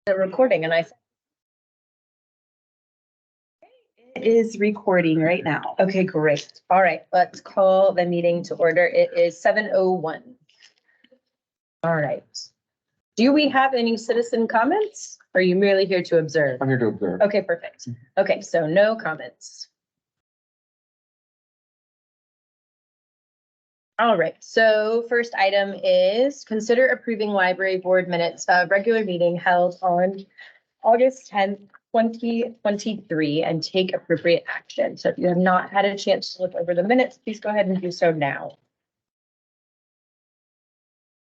the recording and I said, It is recording right now. okay, great. All right, let's call the meeting to order. It is 7:01. All right. Do we have any citizen comments? Or are you merely here to observe? I'm here to observe. Okay, perfect. Okay, so no comments. All right, so first item is consider approving library board minutes of regular meeting held on August 10th, 2023 and take appropriate action. So if you have not had a chance to look over the minutes, please go ahead and do so now.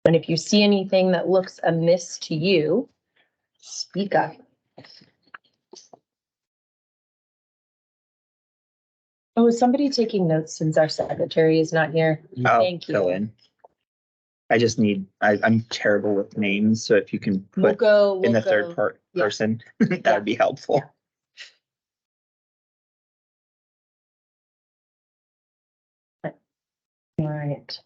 And if you see anything that looks amiss to you, speak up. Oh, is somebody taking notes since our secretary is not here? I'll Thank you. fill in. I just need, I'm terrible with names, so if you can We'll put go. in the we'll third go- part yeah. person, that would be helpful. All right.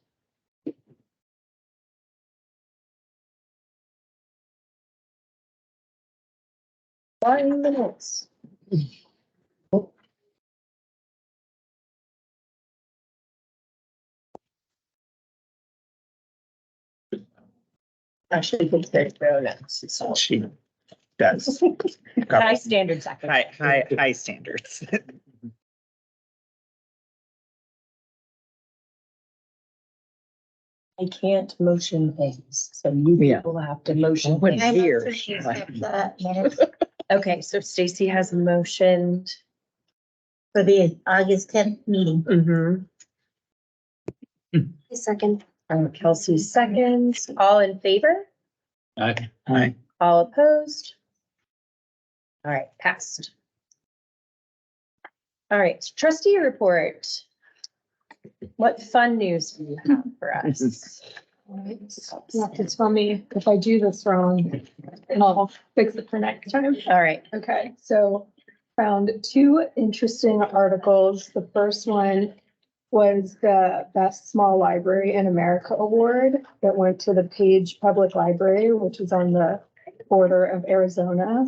One minutes. Actually, put their notes. So She does. high standard secretary. High standards. I can't motion things, so you Yeah. people have to motion. Wouldn't things. hear. Okay, so Stacy has motioned. For the August 10th meeting. Mm-hmm. Second. Kelsey seconds. All in favor? Hi. All opposed? All right, passed. All right, trustee report. What fun news do you have for us? You have to tell me if I do this wrong and I'll fix it for next time. All right, Okay, so found two interesting articles. The first one was the Best Small Library in America Award that went to the Page Public Library, which is on the border of Arizona.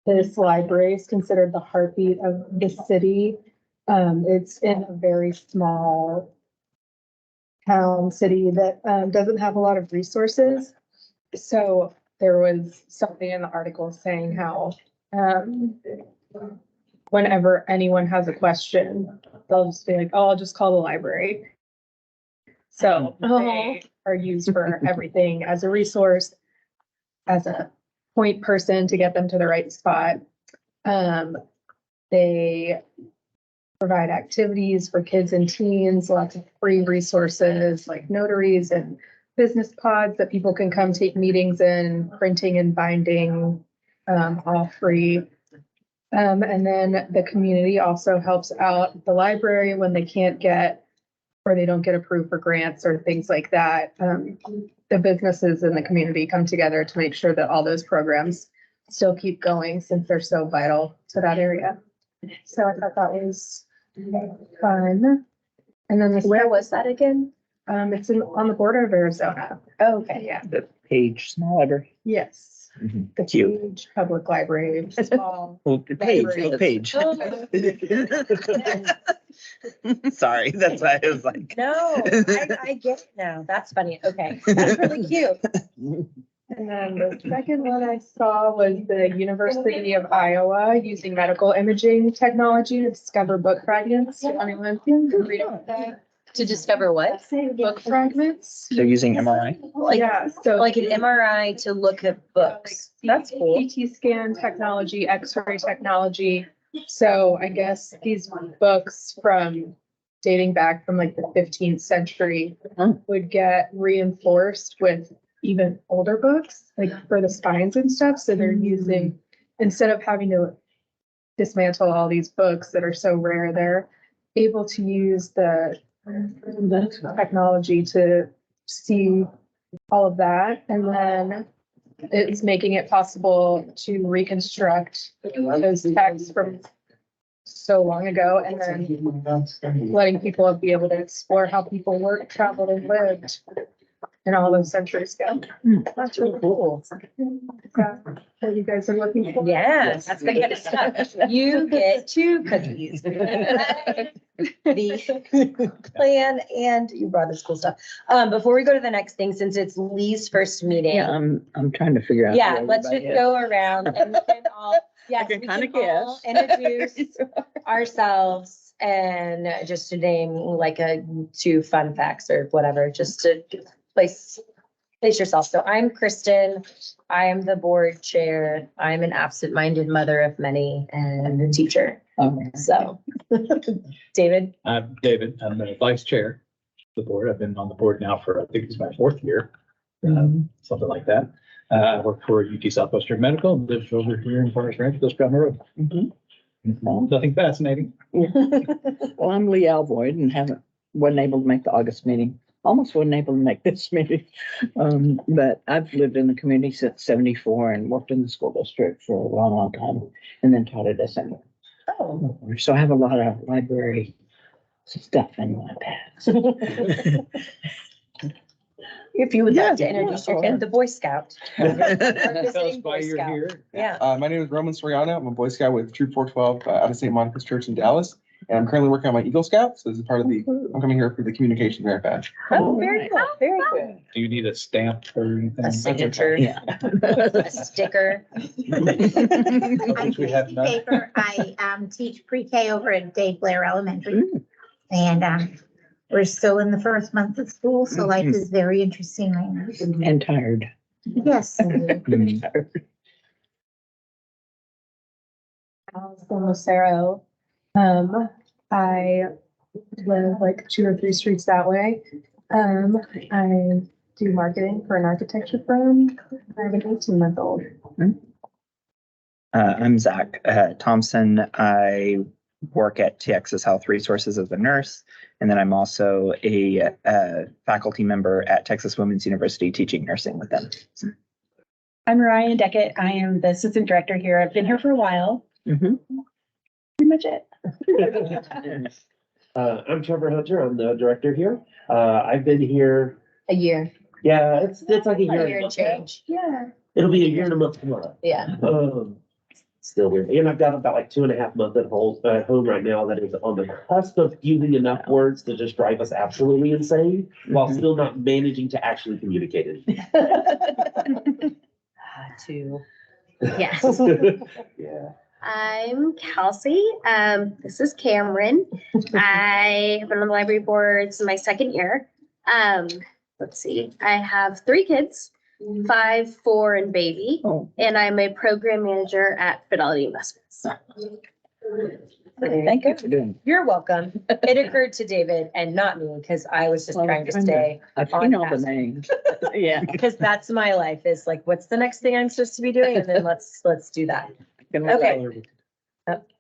This library is considered the heartbeat of the city. It's in a very small town, city that doesn't have a lot of resources. So there was something in the article saying how whenever anyone has a question, they'll just be like, oh, I'll just call the library. So they are used for everything as a resource, as a point person to get them to the right spot. They provide activities for kids and teens, lots of free resources like notaries and business pods that people can come take meetings in, printing and binding, all free. And then the community also helps out the library when they can't get, or they don't get approved for grants or things like that. The businesses in the community come together to make sure that all those programs still keep going since they're so vital to that area. So I thought that was fun. And then where was that again? it's on the border of Arizona. Oh, okay, Yeah. The Page Small Library. Yes. Mhm. The Cute. Page Public Library. Small. Oh, the Page, Library. oh, Page. Oh. Sorry, that's why I was like. No, I get it now. That's funny. Okay, that's really cute. And then the second one I saw was the University of Iowa using medical imaging technology to discover book fragments. Anyone can read about that? To discover what? Book fragments. They're using MRI. Like, Yeah, so like an MRI to look at books. That's cool. CT scan technology, X-ray technology. So I guess these books from dating back from like the 15th century would get reinforced with even older books, like for the spines and stuff. So they're using, instead of having to dismantle all these books that are so rare, they're able to use the technology to see all of that. And then it's making it possible to reconstruct those texts from so long ago, and then letting people be able to explore how people worked, traveled, and lived and all those centuries ago. That's really cool. What you guys are looking for? Yeah, that's the kind of stuff. You get 2 cookies. The plan and you brought this cool stuff. Before we go to the next thing, since it's Lee's first meeting. Yeah, I'm trying to figure out. who Yeah, let's just everybody is. go around and we can all, yes, can we kinda can all guess. introduce ourselves and just to name like 2 fun facts or whatever, just to place yourself. So I'm Kristen. I am the board chair. I'm an absent-minded mother of many and a teacher. Okay. So, David, I'm David. I'm the vice chair of the board. I've been on the board now for, I think it's my 4th year, something like that. I work for UT Southwestern Medical, live over here in Forest Ranch, just down the road. Mhm. Nothing fascinating. Well, I'm Lee Alvoyd and wasn't able to make the August meeting. Almost wasn't able to make this meeting. But I've lived in the community since 74 and worked in the school district for a long, long time and then taught at SMU. oh, So I have a lot of library stuff in my past. if you would Yeah, like to introduce your yeah. kid, the Boy Scout. Tell us Visiting why Boy you're Scout. here. Yeah. My name is Roman Soriano. I'm a Boy Scout with Troop 412 out of St. Monica's Church in Dallas. And I'm currently working on my Eagle Scout. So this is part of I'm coming here for the communication merit badge. Oh, very cool, very cool. Do you need a stamp or anything? A signature, Yeah. a sticker. Which we have none. Paper, I teach pre-K over at Dave Blair Elementary. And we're still in the first month of school, so life is very interesting right now. And tired. Yes. Allison Lucero. I live like 2 or 3 streets that way. I do marketing for an architecture firm. I have an 18-month-old. I'm Zach Thompson. I work at TXS Health Resources as a nurse, and then I'm also a faculty member at Texas Women's University teaching nursing with them. I'm Ryan Deckett. I am the assistant director here. I've been here for a while. Mhm. Pretty much it. I'm Trevor Hunter. I'm the director here. I've been here. A year, Yeah, it's like a year. a and year a and month. change. Yeah. It'll be a year and a month tomorrow. Yeah. Still weird. And I've got about like 2.5 months at home right now that is on the cusp of using enough words to just drive us absolutely insane while still not managing to actually communicate it. Two. Yes. Yeah. I'm Kelsey. This is Cameron. I have been on the library board since my 2nd year. Let's see. I have 3 kids, 5, 4, and baby, Oh, and I'm a program manager at Fidelity Investments. thank you for doing. You're welcome. It occurred to David and not me, because I was just Well, trying to kinda. stay, I've seen all the task. names. Yeah. because that's my life, is like, what's the next thing I'm supposed to be doing? And then let's do that. Can Okay.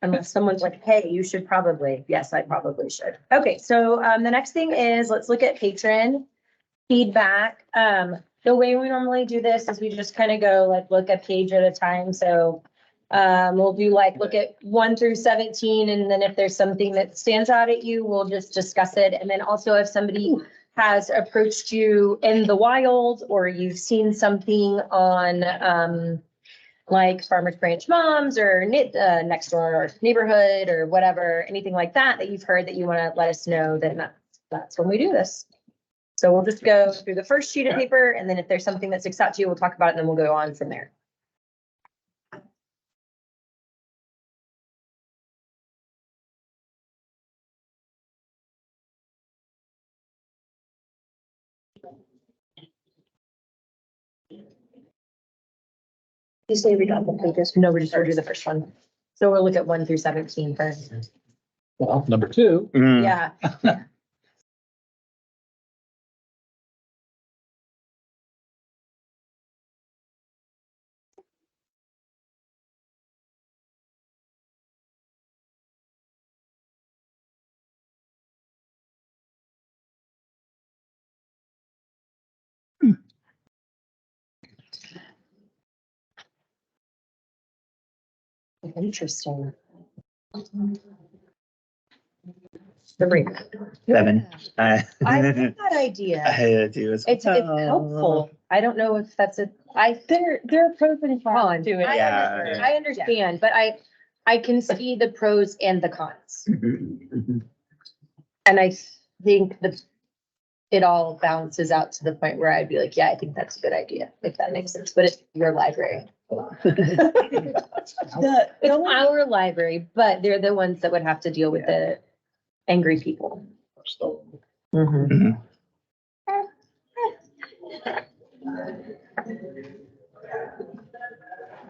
Unless someone's like, hey, you should probably, yes, I probably should. Okay, so the next thing is, let's look at patron feedback. The way we normally do this is we just kind of go like, look a page at a time. So we'll do like, look at 1 through 17. And then if there's something that stands out at you, we'll just discuss it. And then also if somebody has approached you in the wild, or you've seen something on like Farmers Branch Moms or next door neighborhood or whatever, anything like that, that you've heard that you want to let us know, then that's when we do this. So we'll just go through the first sheet of paper, and then if there's something that sticks out to you, we'll talk about it, and then we'll go on from there. You say read all the pages? No, we're just gonna do the first one. So we'll look at 1 through 17 first. Well, number 2. Mm. Yeah. Interesting. The break. 7. I like that idea. I do as It's well. helpful. I don't know if that's There are pros and cons to it. Yeah. I understand, but I can see the pros and the cons. Mhm. And I think that it all balances out to the point where I'd be like, yeah, I think that's a good idea, if that makes sense, but it's your library. It's our library, but they're the ones that would have to deal with the angry people. So, Mhm.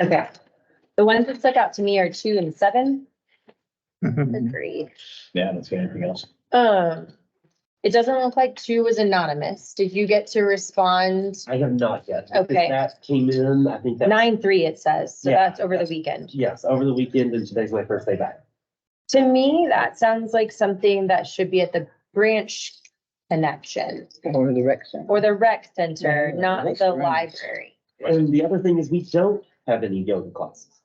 Okay. The ones that stuck out to me are 2 and 7. Mhm. Agreed. yeah, I don't see anything else. It doesn't look like 2 was anonymous. Did you get to respond? I have not yet. because Okay. That came in, I think that. 9/3 it says, so Yeah. that's over the weekend. Yes, over the weekend and today's my first day back. To me, that sounds like something that should be at the branch connection Or the rec center. or the rec center, Yeah, not that's the right. library. And the other thing is we don't have any yoga classes.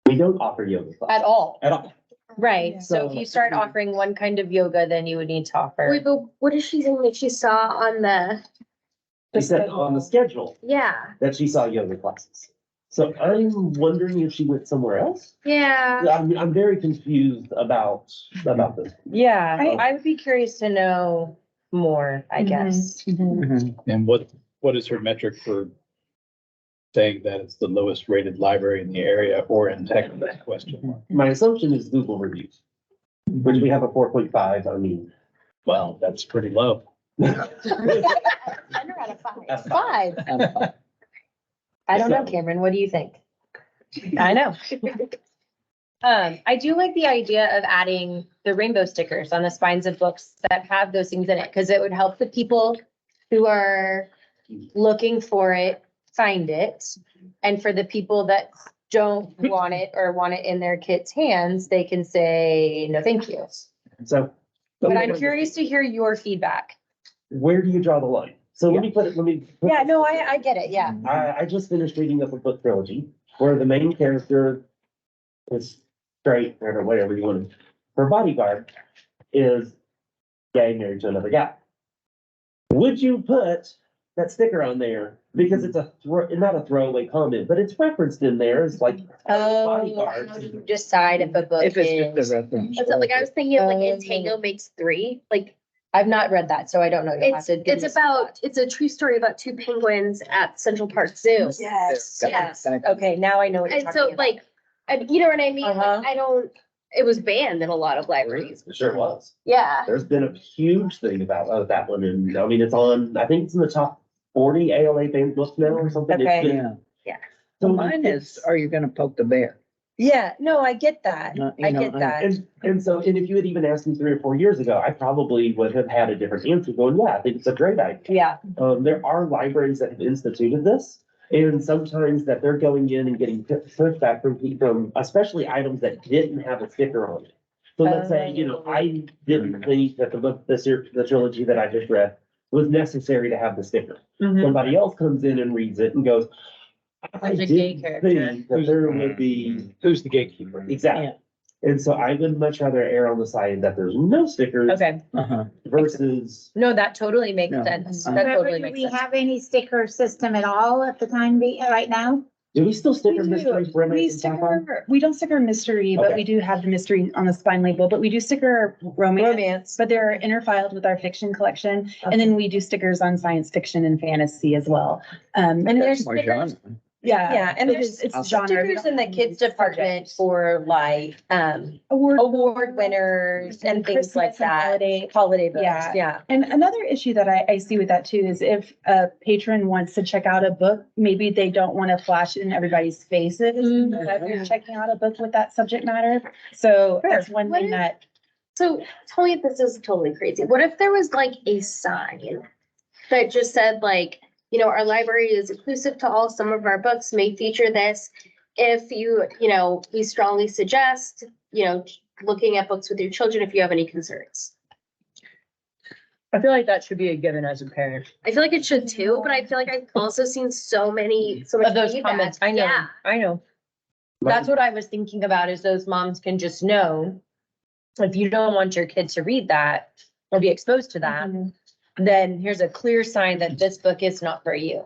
We don't offer yoga classes. At all. At all. Right, so if So- you start offering one kind of yoga, then you would need to offer. Wait, but what is she saying that she saw on the, She said on the schedule yeah, that she saw yoga classes. So I'm wondering if she went somewhere else. yeah. I'm very confused about this. Yeah, I- I would be curious to know more, I Mhm. guess. Mhm. And what is her metric for saying that it's the lowest rated library in the area or in Texas? Question mark. My assumption is Google reviews, which we have a 4.5. I mean. Well, that's pretty low. Under out of 5. 5. Um, I don't know, So- Cameron, what do you think? I know. I do like the idea of adding the rainbow stickers on the spines of books that have those things in it, because it would help the people who are looking for it, find it. And for the people that don't want it or want it in their kids' hands, they can say, no, thank you. So. But I'm curious to hear your feedback. Where do you draw the line? So let me put it. Yeah, no, I get it, yeah. I just finished reading up a book trilogy where the main character is straight or whatever you want. Her bodyguard is gay, married to another guy. Would you put that sticker on there? Because it's not a throwaway comment, but it's referenced in there. It's like Oh, bodyguard. how do you decide if a book If it's just is? a reference. That's it, like I was thinking of like Oh. Entangle makes 3, like I've not read that, so I don't know. You'll have it's, to give me it's some about, thought. it's a true story about 2 penguins at Central Park Zoo. Yes, Got it, yes. got it. Okay, now I know what you're And talking so about. like, and you know what I mean? Like, Uh-huh. I don't, it was banned in a lot of libraries. It sure was. Yeah. There's been a huge thing about that one, and I mean, it's on. I think it's in the top 40 ALA banned books now or something. It's Okay. been- Yeah. So So mine is, are you gonna poke the bear? Yeah, no, I get that. You I know, get that. And if you had even asked me 3 or 4 years ago, I probably would have had a different answer going, yeah, I think it's a great idea. Yeah, There are libraries that have instituted this, and sometimes that they're going in and getting pushback from people, especially items that didn't have a sticker on it. So let's say, I didn't think that the book, the trilogy that I just read was necessary to have the sticker. Mhm. Somebody else comes in and reads it and goes, I There's a gay didn't character. think that there would be, Who's the gatekeeper? exactly. And so I would much rather err on the side that there's no stickers okay. Uh-huh. versus. No, that totally makes No. sense. Uh-huh. That Trevor, totally do makes we sense. have any sticker system at all at the time right now? Do we still stick We our do. mysteries, We romance and sci-fi? sticker, we don't sticker mystery, but Okay. we do have the mystery on the spine label, but we do sticker romance. Romance. But they're interfiled with our fiction collection, and then we do stickers on science fiction and fantasy as well. And there's More stickers. genre. Yeah, and it there's is- it's I'll- genre. We stickers in the don't kids need department subject. for like, award winners and things like Christmas and that. holiday. Holiday books, Yeah. yeah. And another issue that I see with that too is if a patron wants to check out a book, maybe they don't want to flash it in everybody's faces. Mhm. That they're checking out a book with that subject matter. So that's one What thing if- that, So tell me if this is totally crazy. What if there was like a sign that just said like, our library is inclusive to all, some of our books may feature this. If we strongly suggest, looking at books with your children if you have any concerns. I feel like that should be a given as a parent. I feel like it should too, but I feel like I've also seen so much Of those feedback. comments, I know, Yeah. I know. That's what I was thinking about, is those moms can just know if you don't want your kid to read that or be exposed to that, then here's a clear sign that this book is not for you.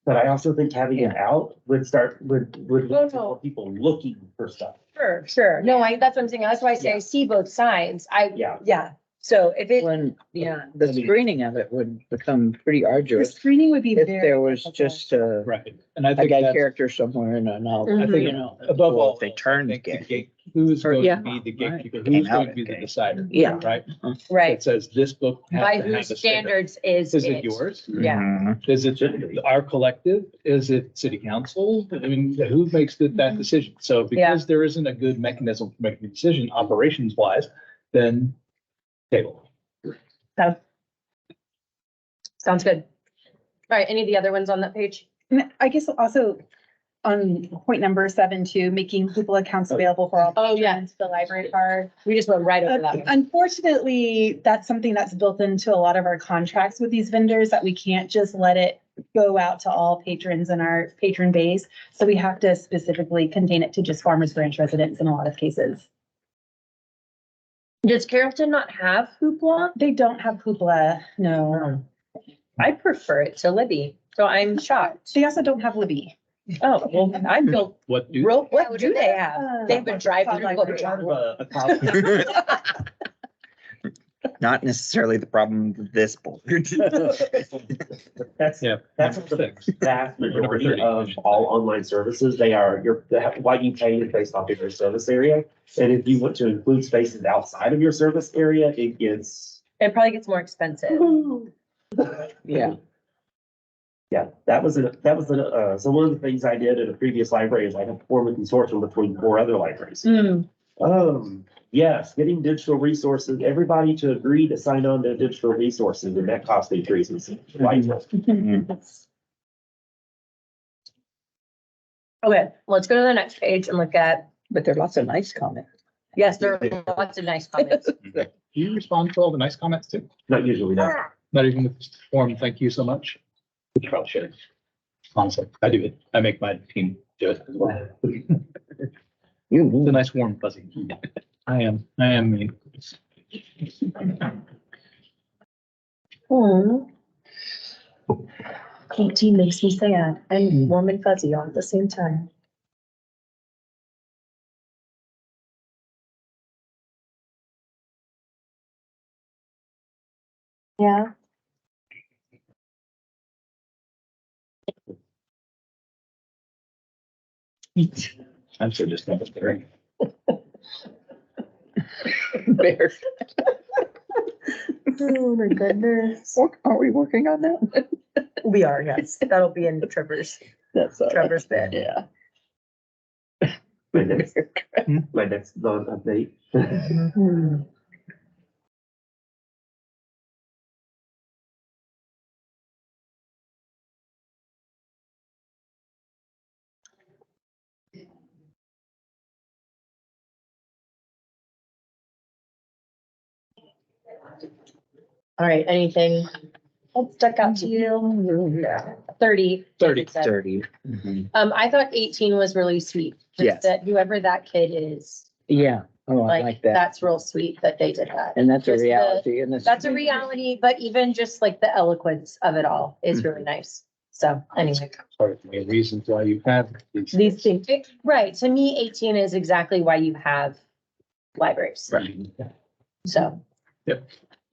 But I also think having it out would lead No, to no. more people looking for stuff. Sure. No, that's what I'm saying. That's why I say I see both sides. Yeah. So if it, When, the screening of it would become pretty The arduous screening would be if very. there was difficult. just a Right. And I a think gay that's, character somewhere in a novel, I think, above Well, all, if they else, I turned think the gay. gate- who's Or- going yeah, to be the right. gatekeeper? Came Who's out going to as be the gay. decider? Yeah. Right? right, It says this book has by to have a whose standard. standards is Is it it? yours? Yeah. Mhm. Is it our collective? Is it city council? I mean, who makes that decision? So because there isn't a good mechanism for making a decision operations wise, then table. Sounds good. All right, any of the other ones on that page? And I guess also on point number 7 too, making people accounts available for all. Oh, yeah. patrons, The library card. We just went right over that one. Unfortunately, that's something that's built into a lot of our contracts with these vendors that we can't just let it go out to all patrons in our patron base. So we have to specifically contain it to just Farmers Branch residents in a lot of cases. Does Carrollton not have hoopla? They don't have hoopla, no. I prefer it to Libby, so I'm shocked. They also don't have Libby. Oh, well, I feel What do? real, what do they have? They've been driving. Library. A copy. Not necessarily the problem with this board. That's, Yeah. that's number the 6. vast Number majority 30. of all online services. They are, what you pay is based off of your service area. And if you want to include spaces outside of your service area, it gets. It probably gets more expensive. Yeah. Yeah, so one of the things I did at a previous library is I had to form a consortium between 4 other libraries. Yes, getting digital resources, everybody to agree to sign on to digital resources, and that cost increases. Okay, let's go to the next page and look at, But there are lots of nice comments. yes, there are lots of nice comments. Do you respond to all the nice comments too? Not usually, no. Not even with the form, thank you so much. You probably should. Honestly, I do it. I make my team do it as well. It's a nice warm fuzzy. I am mean. Hmm. 18 makes me sad and warm and fuzzy all at the same time. Yeah. I'm so just not very. Bear. Oh, my goodness. Are we working on that? We are, yes. That'll be in Trevor's That's bed. Yeah. My next non-update. Hmm. All right, anything that stuck out to you? 30. 30. it said. 30. Mhm. I thought 18 was really sweet. Just Yes. That whoever that kid is, Yeah. Oh, I like like, that. that's real sweet that they did that. And that's a just the- reality in this. That's a reality, but even just like the eloquence of it all is really nice. So anyway, Part of the main reasons why you have these things, right, to me, 18 is exactly why you have libraries. Right. So There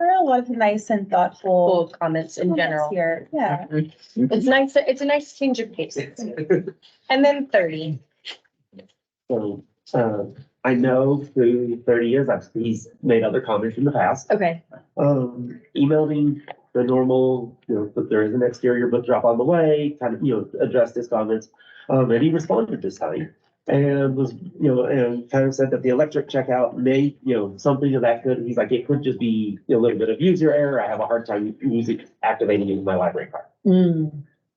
are a lot of nice and thoughtful. full comments in general. Here, yeah. It's nice, it's a nice change of pace. And then 30. So, I know through 30 years, he's made other comments in the past. Okay. Emailing the normal, but there is an exterior book drop on the way, kind of, addressed his comments. And he responded this time and was, and kind of said that the electric checkout may, something of that could, he's like, it could just be a little bit of user error. I have a hard time activating it in my library card.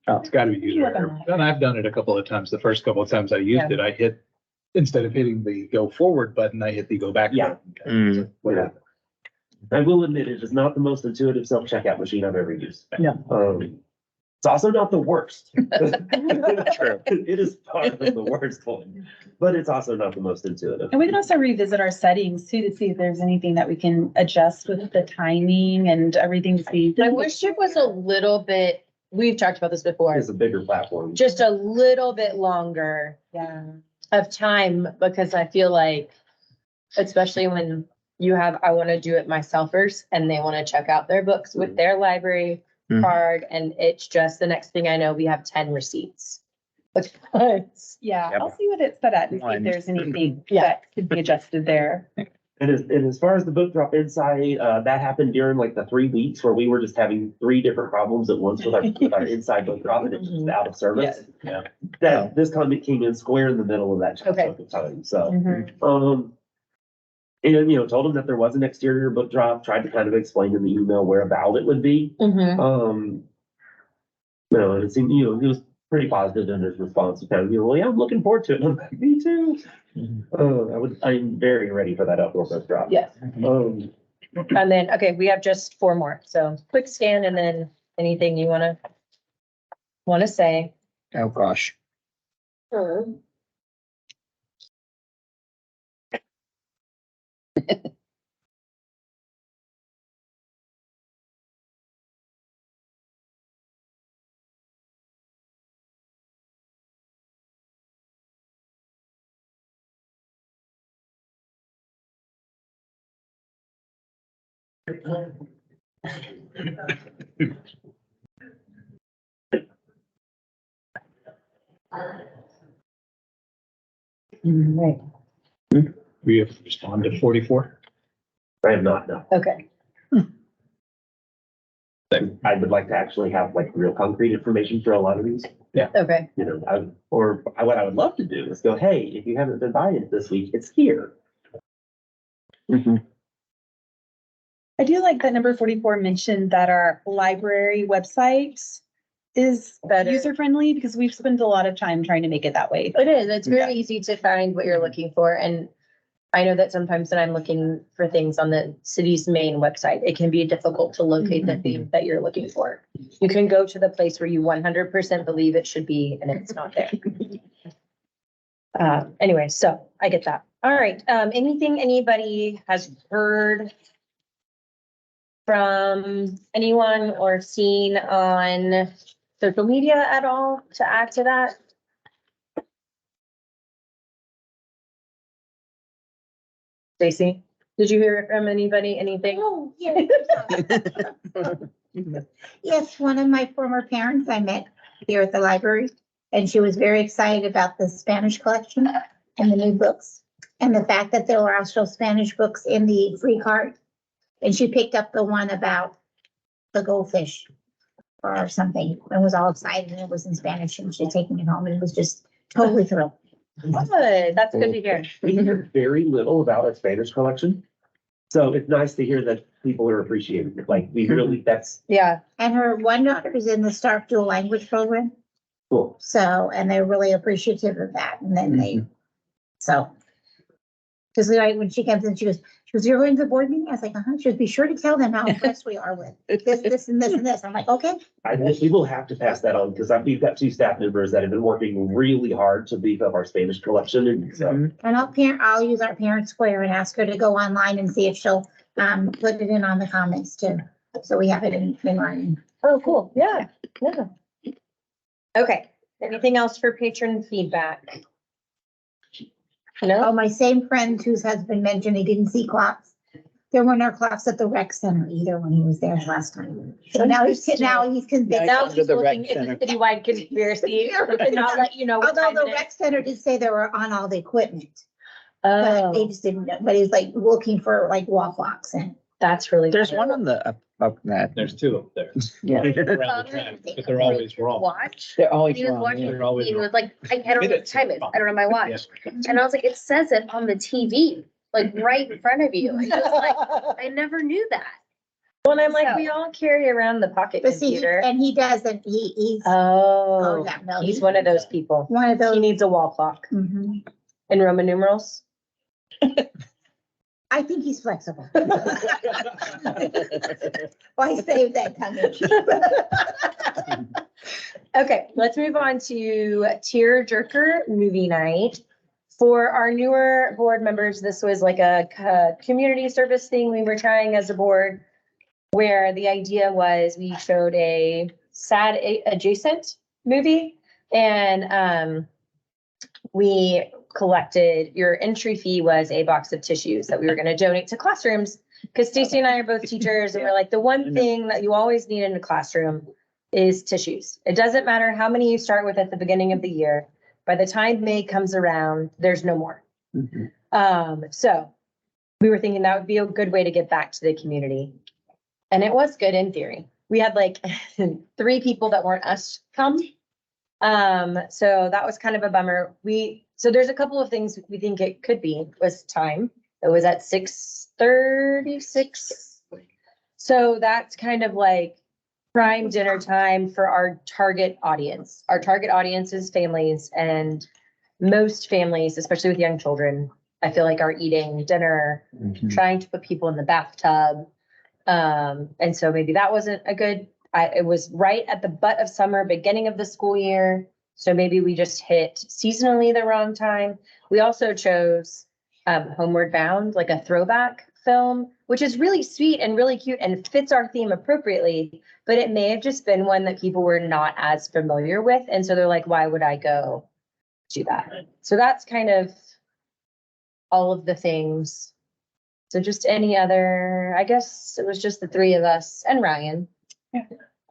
It's gotta be user error. And I've done it a couple of times. The first couple of times I used it, I hit, instead of hitting the go forward button, I hit the go back. Yeah. button. What happened? I will admit, it is not the most intuitive self-checkout machine I've ever used. No. It's also not the worst. True. It is far from the worst one, but it's also not the most intuitive. And we can also revisit our settings too, to see if there's anything that we can adjust with the timing and everything to see. I wish it was a little bit, we've talked about this before, It's a bigger platform. just a little bit longer Yeah. of time, because I feel like, especially when you have, I want to do it myselfers and they want to check out their books with their library Mhm. card, and it's just the next thing I know, we have 10 receipts. Because Yeah, Yep. I'll see what it's set at and see if One. there's anything Yeah. that could be adjusted there. And as far as the book drop inside, that happened during like the 3 weeks where we were just having 3 different problems at once with our inside book drop, and it's just out of service. Yeah. That this comment came in square in the middle of that Okay. chunk of time, so. Mhm. And, told him that there was an exterior book drop, tried to kind of explain in the email where about it would be. Mhm. And it seemed, he was pretty positive in his response, kind of, well, yeah, I'm looking forward to it. And I'm like, me too. I'm very ready for that outdoor book drop. Yes. Um, And then, okay, we have just 4 more. So quick scan and then anything you wanna say. Oh, gosh. Right. We have responded to 44. I have not, no. Okay. I would like to actually have like real concrete information for a lot of these. Okay. What I would love to do is go, hey, if you haven't been buying it this week, it's here. I do like that number 44 mentioned that our library website is Better. user-friendly, because we've spent a lot of time trying to make it that way. It is. It's very easy to find what you're looking for. And I know that sometimes when I'm looking for things on the city's main website, it can be difficult to locate the theme that you're looking for. You can go to the place where you 100% believe it should be and it's not there. Anyway, so I get that. All right. Anything anybody has heard from anyone or seen on social media at all to add to that? Stacy, did you hear from anybody, anything? Oh, yes. Yes, one of my former parents I met here at the library, and she was very excited about the Spanish collection and the new books. And the fact that there were also Spanish books in the free card. And she picked up the one about the goldfish or something, and was all excited, and it was in Spanish, and she's taking it home, and was just totally thrilled. Good, that's good to hear. We hear very little about our Spanish collection. So it's nice to hear that people are appreciating it. Like, we really, that's Yeah, And her one daughter is in the Stark Dual Language Program, cool. so, and they're really appreciative of that, and then so. Cause like when she comes in, she goes, you're going to the board meeting? I was like, she goes, be sure to tell them how impressed we are with this, and this, and this. I'm like, okay. We will have to pass that on, because we've got 2 staff members that have been working really hard to beef up our Spanish collection, and so. And I'll use our parent square and ask her to go online and see if she'll, put it in on the comments too. So we have it in writing. oh, cool, yeah, yeah. Okay, anything else for patron feedback? Oh, No? my same friend whose husband mentioned he didn't see clocks. There were no clocks at the rec center either when he was there last time. So now he's convinced. Now Under he's the rec looking, it's a center. citywide conspiracy, to not let you know what Although time the it rec is. center did say they were on all the equipment, but they Oh, just didn't know, but he's like looking for like wall clocks and. that's really. There's funny. one on the up that. There's 2 up there. Yeah. Around the track, but they're always wrong. Watch. They're always He was wrong. watching, They're always he wrong. was like, I don't know what time it is. I don't know my watch. And I was like, it says it on the TV, like right in front of you. I was like, I never knew that. Well, and I'm like, So- we all carry around the pocket But see, computer. and he doesn't, he's, Oh, yeah, no, he's one of those people. one of He those. needs a wall clock Mhm. in Roman numerals. I think he's flexible. Why save that tongue in cheek? Okay, let's move on to Tear Jerker Movie Night. For our newer board members, this was like a community service thing we were trying as a board, where the idea was we showed a sad adjacent movie, and we collected, your entry fee was a box of tissues that we were going to donate to classrooms, because Stacy and I are both teachers, and we're like, the one thing that you always need in a classroom is tissues. It doesn't matter how many you start with at the beginning of the year. By the time May comes around, there's no more. So we were thinking that would be a good way to get back to the community. And it was good in theory. We had like 3 people that weren't us come. So that was kind of a bummer. So there's a couple of things we think it could be. Was time. It was at 6:36. So that's kind of like prime dinner time for our target audience. Our target audience is families, and most families, especially with young children, I feel like are eating dinner, trying to put people in the bathtub. And so maybe that wasn't a good, it was right at the butt of summer, beginning of the school year. So maybe we just hit seasonally the wrong time. We also chose Homeward Bound, like a throwback film, which is really sweet and really cute and fits our theme appropriately, but it may have just been one that people were not as familiar with. And so they're like, why would I go do that? So that's kind of all of the things. So just any other, I guess it was just the 3 of us and Ryan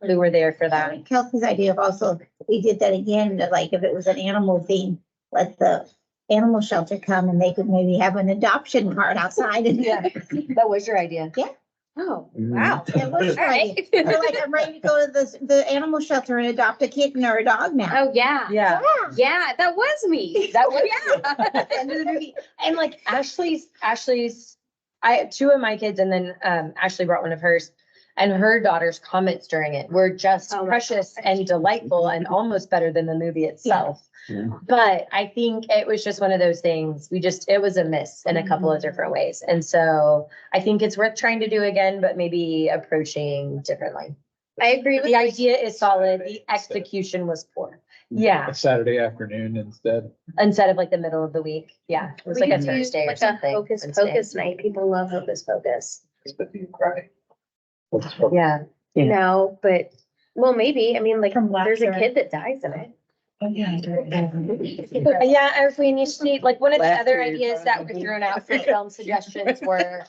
who were there for that. Kelsey's idea of also, we did that again, like if it was an animal theme, let the animal shelter come and they could maybe have an adoption cart outside. And Yeah, that was your idea. Yeah. Oh, wow. It was All right. right. They're like, I'm ready to go to the animal shelter and adopt a kitten or a dog now. Oh, yeah. Yeah. Yeah, that was me. That was at the end of the movie. And like Ashley's, 2 of my kids, and then Ashley brought one of hers, and her daughter's comments during it were just Oh my precious and delightful and almost better than the movie itself. Yeah. But I think it was just one of those things. It was a miss in a couple of different ways. And so I think it's worth trying to do again, but maybe approaching differently. I agree with The idea is solid. The execution was poor. Yeah. A Saturday afternoon instead. Instead of like the middle of the week. Yeah. It was We like a could do Thursday or like a something. Hocus Wednesday. Pocus night. People love Hocus Pocus. Yeah. Yeah. No, but, well, maybe. I mean, like, From there's a laughter. kid that dies in it. Yeah, if we initially, like, one of the other Laughter is ideas that were fun. thrown out for film suggestions were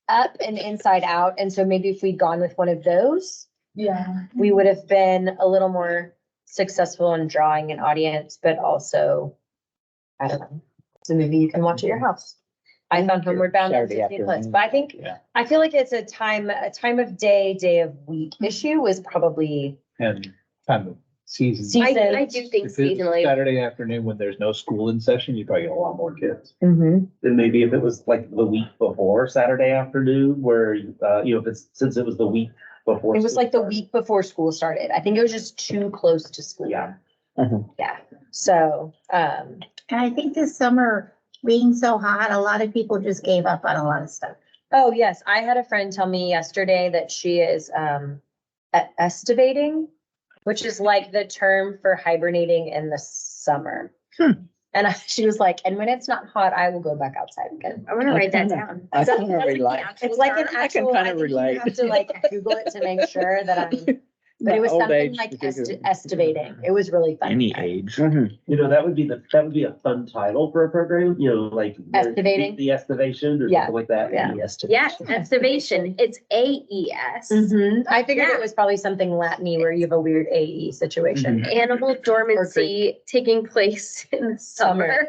Up and Inside Out. And so maybe if we'd gone with one of those, Yeah. we would have been a little more successful in drawing an audience, but also, I don't know, it's a movie you can watch at your house. I found Homeward Bound on Saturday Disney Plus, afternoon. but I think, Yeah. I feel like it's a time of day of week issue was probably And time of season. Season. I do think If it's seasonally. Saturday afternoon when there's no school in session, you probably get a lot more kids. Mhm. Then maybe if it was like the week before Saturday afternoon, where, if it's, since it was the week before. It was school like the started. week before school started. I think it was just too close to school. Yeah. Yeah. So, And I think this summer being so hot, a lot of people just gave up on a lot of stuff. oh yes, I had a friend tell me yesterday that she is estivating, which is like the term for hibernating in the summer. And she was like, and when it's not hot, I will go back outside again. I'm gonna I write that kinda- down. I So kinda that's like the relate. actual It's like an term. actual, kinda I think you relate. have to like Google it to make sure that I'm, but My it was old something age like particularly. estivating. It was really fun. Any age. Mhm. That would be a fun title for a program, like. Estivating? The estivation or Yeah. something like that. Yeah. Yes. to- Yeah, estivation. It's AES. Mhm. I figured Yeah. it was probably something Latin-y where you have a weird AE situation. Animal dormancy taking place in the summer.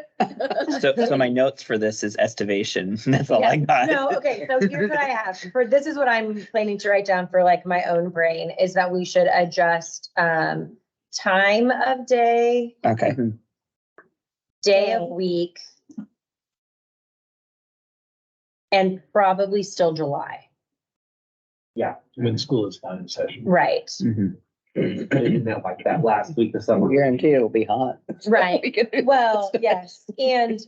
So my notes for this is estivation. That's all I got. No, okay, so here's what I have. This is what I'm planning to write down for like my own brain, is that we should adjust time of day, Okay. day of week, and probably still July. When school is not in session. Right, Mhm. In that last week of summer. Guarantee it'll be hot. right. Well, yes, and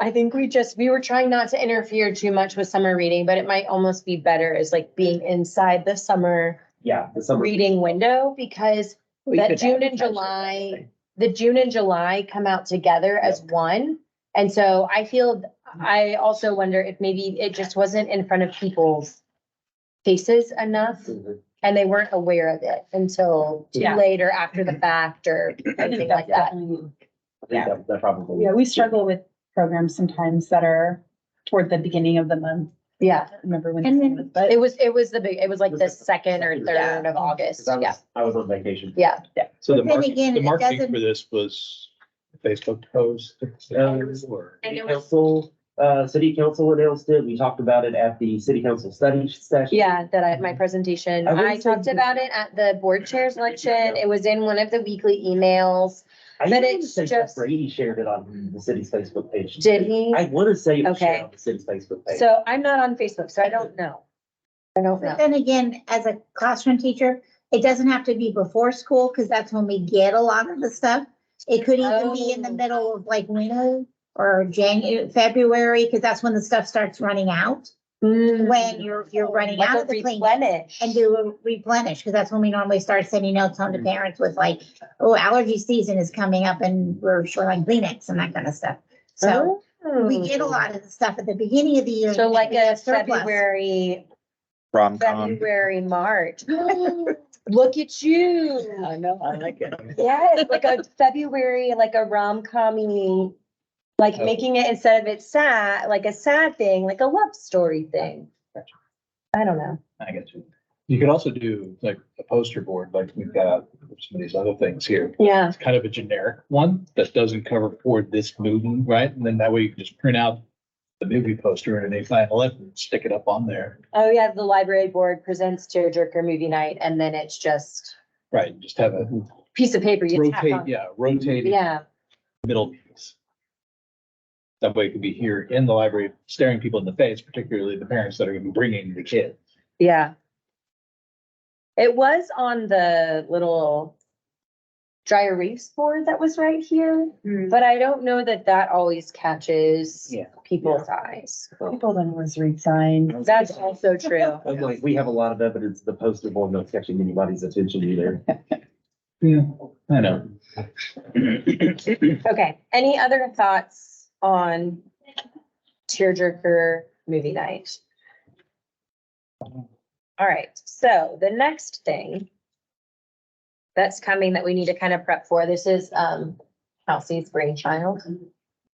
I think we were trying not to interfere too much with summer reading, but it might almost be better as like being inside the summer Yeah, the summer. reading window because We that could June and advertise it that July, way. the June and July come out together as one. And so I also wonder if maybe it just wasn't in front of people's faces enough Mhm. and they weren't aware of it until too Yeah. late or after the fact or anything like that. I think that probably. Yeah, we struggle with programs sometimes that are toward the beginning of the month. Yeah, I remember when. And then But it was like the second or third of August. 'Cause Yeah, I was on vacation. yeah. So the But then marketing, again, the it marketing doesn't- for this was a Facebook post. Or And City it was- council, city council announced it. We talked about it at the city council study session. Yeah, my presentation, I wouldn't I say- talked about it at the board chairs election. It was in one of the weekly emails. I But wanna it's say Jeff just- Brady shared it on the city's Facebook page. Did he? I want to say it was shared Okay. on the city's Facebook page. So I'm not on Facebook, so I don't know. I don't But know. then again, as a classroom teacher, it doesn't have to be before school, because that's when we get a lot of the stuff. It could even be in the Oh. middle of like winter or January, February, because that's when the stuff starts running out. When you're running Like out a of the clean replenish. and do a replenish, because that's when we normally start sending notes home to parents with like, oh, allergy season is coming up and we're showing Kleenex and that kind of stuff. So we get a lot of the stuff at the beginning of the year. So like we a have surplus. Rom-com. February, March. Look at you. I know, I like it. Yes, like a February, like a rom-com-y, like Oh. making it instead of it sad, like a sad thing, like a love story thing. I don't know. I get you. You could also do like a poster board, like we've got some of these other things here. Yeah. It's kind of a generic one that doesn't cover for this movie, right? And then that way you can just print out the movie poster and an A5 and stick it up on there. Oh, yeah, the library board presents tearjerker movie night and then it's just Right, just have a piece of paper you tap rotate, on. yeah, rotating Yeah, middle piece. That way it could be here in the library, staring people in the face, particularly the parents that are gonna be bringing the kid. yeah. It was on the little dry erase board that was right here, but I don't know that that always catches Yeah. people's eyes. people don't always read signs. That's also true. I'm like, we have a lot of evidence, the poster board not catching anybody's attention either. Yeah, I know. Okay, any other thoughts on tearjerker movie night? All right, so the next thing that's coming that we need to kind of prep for, this is Kelsey's brainchild,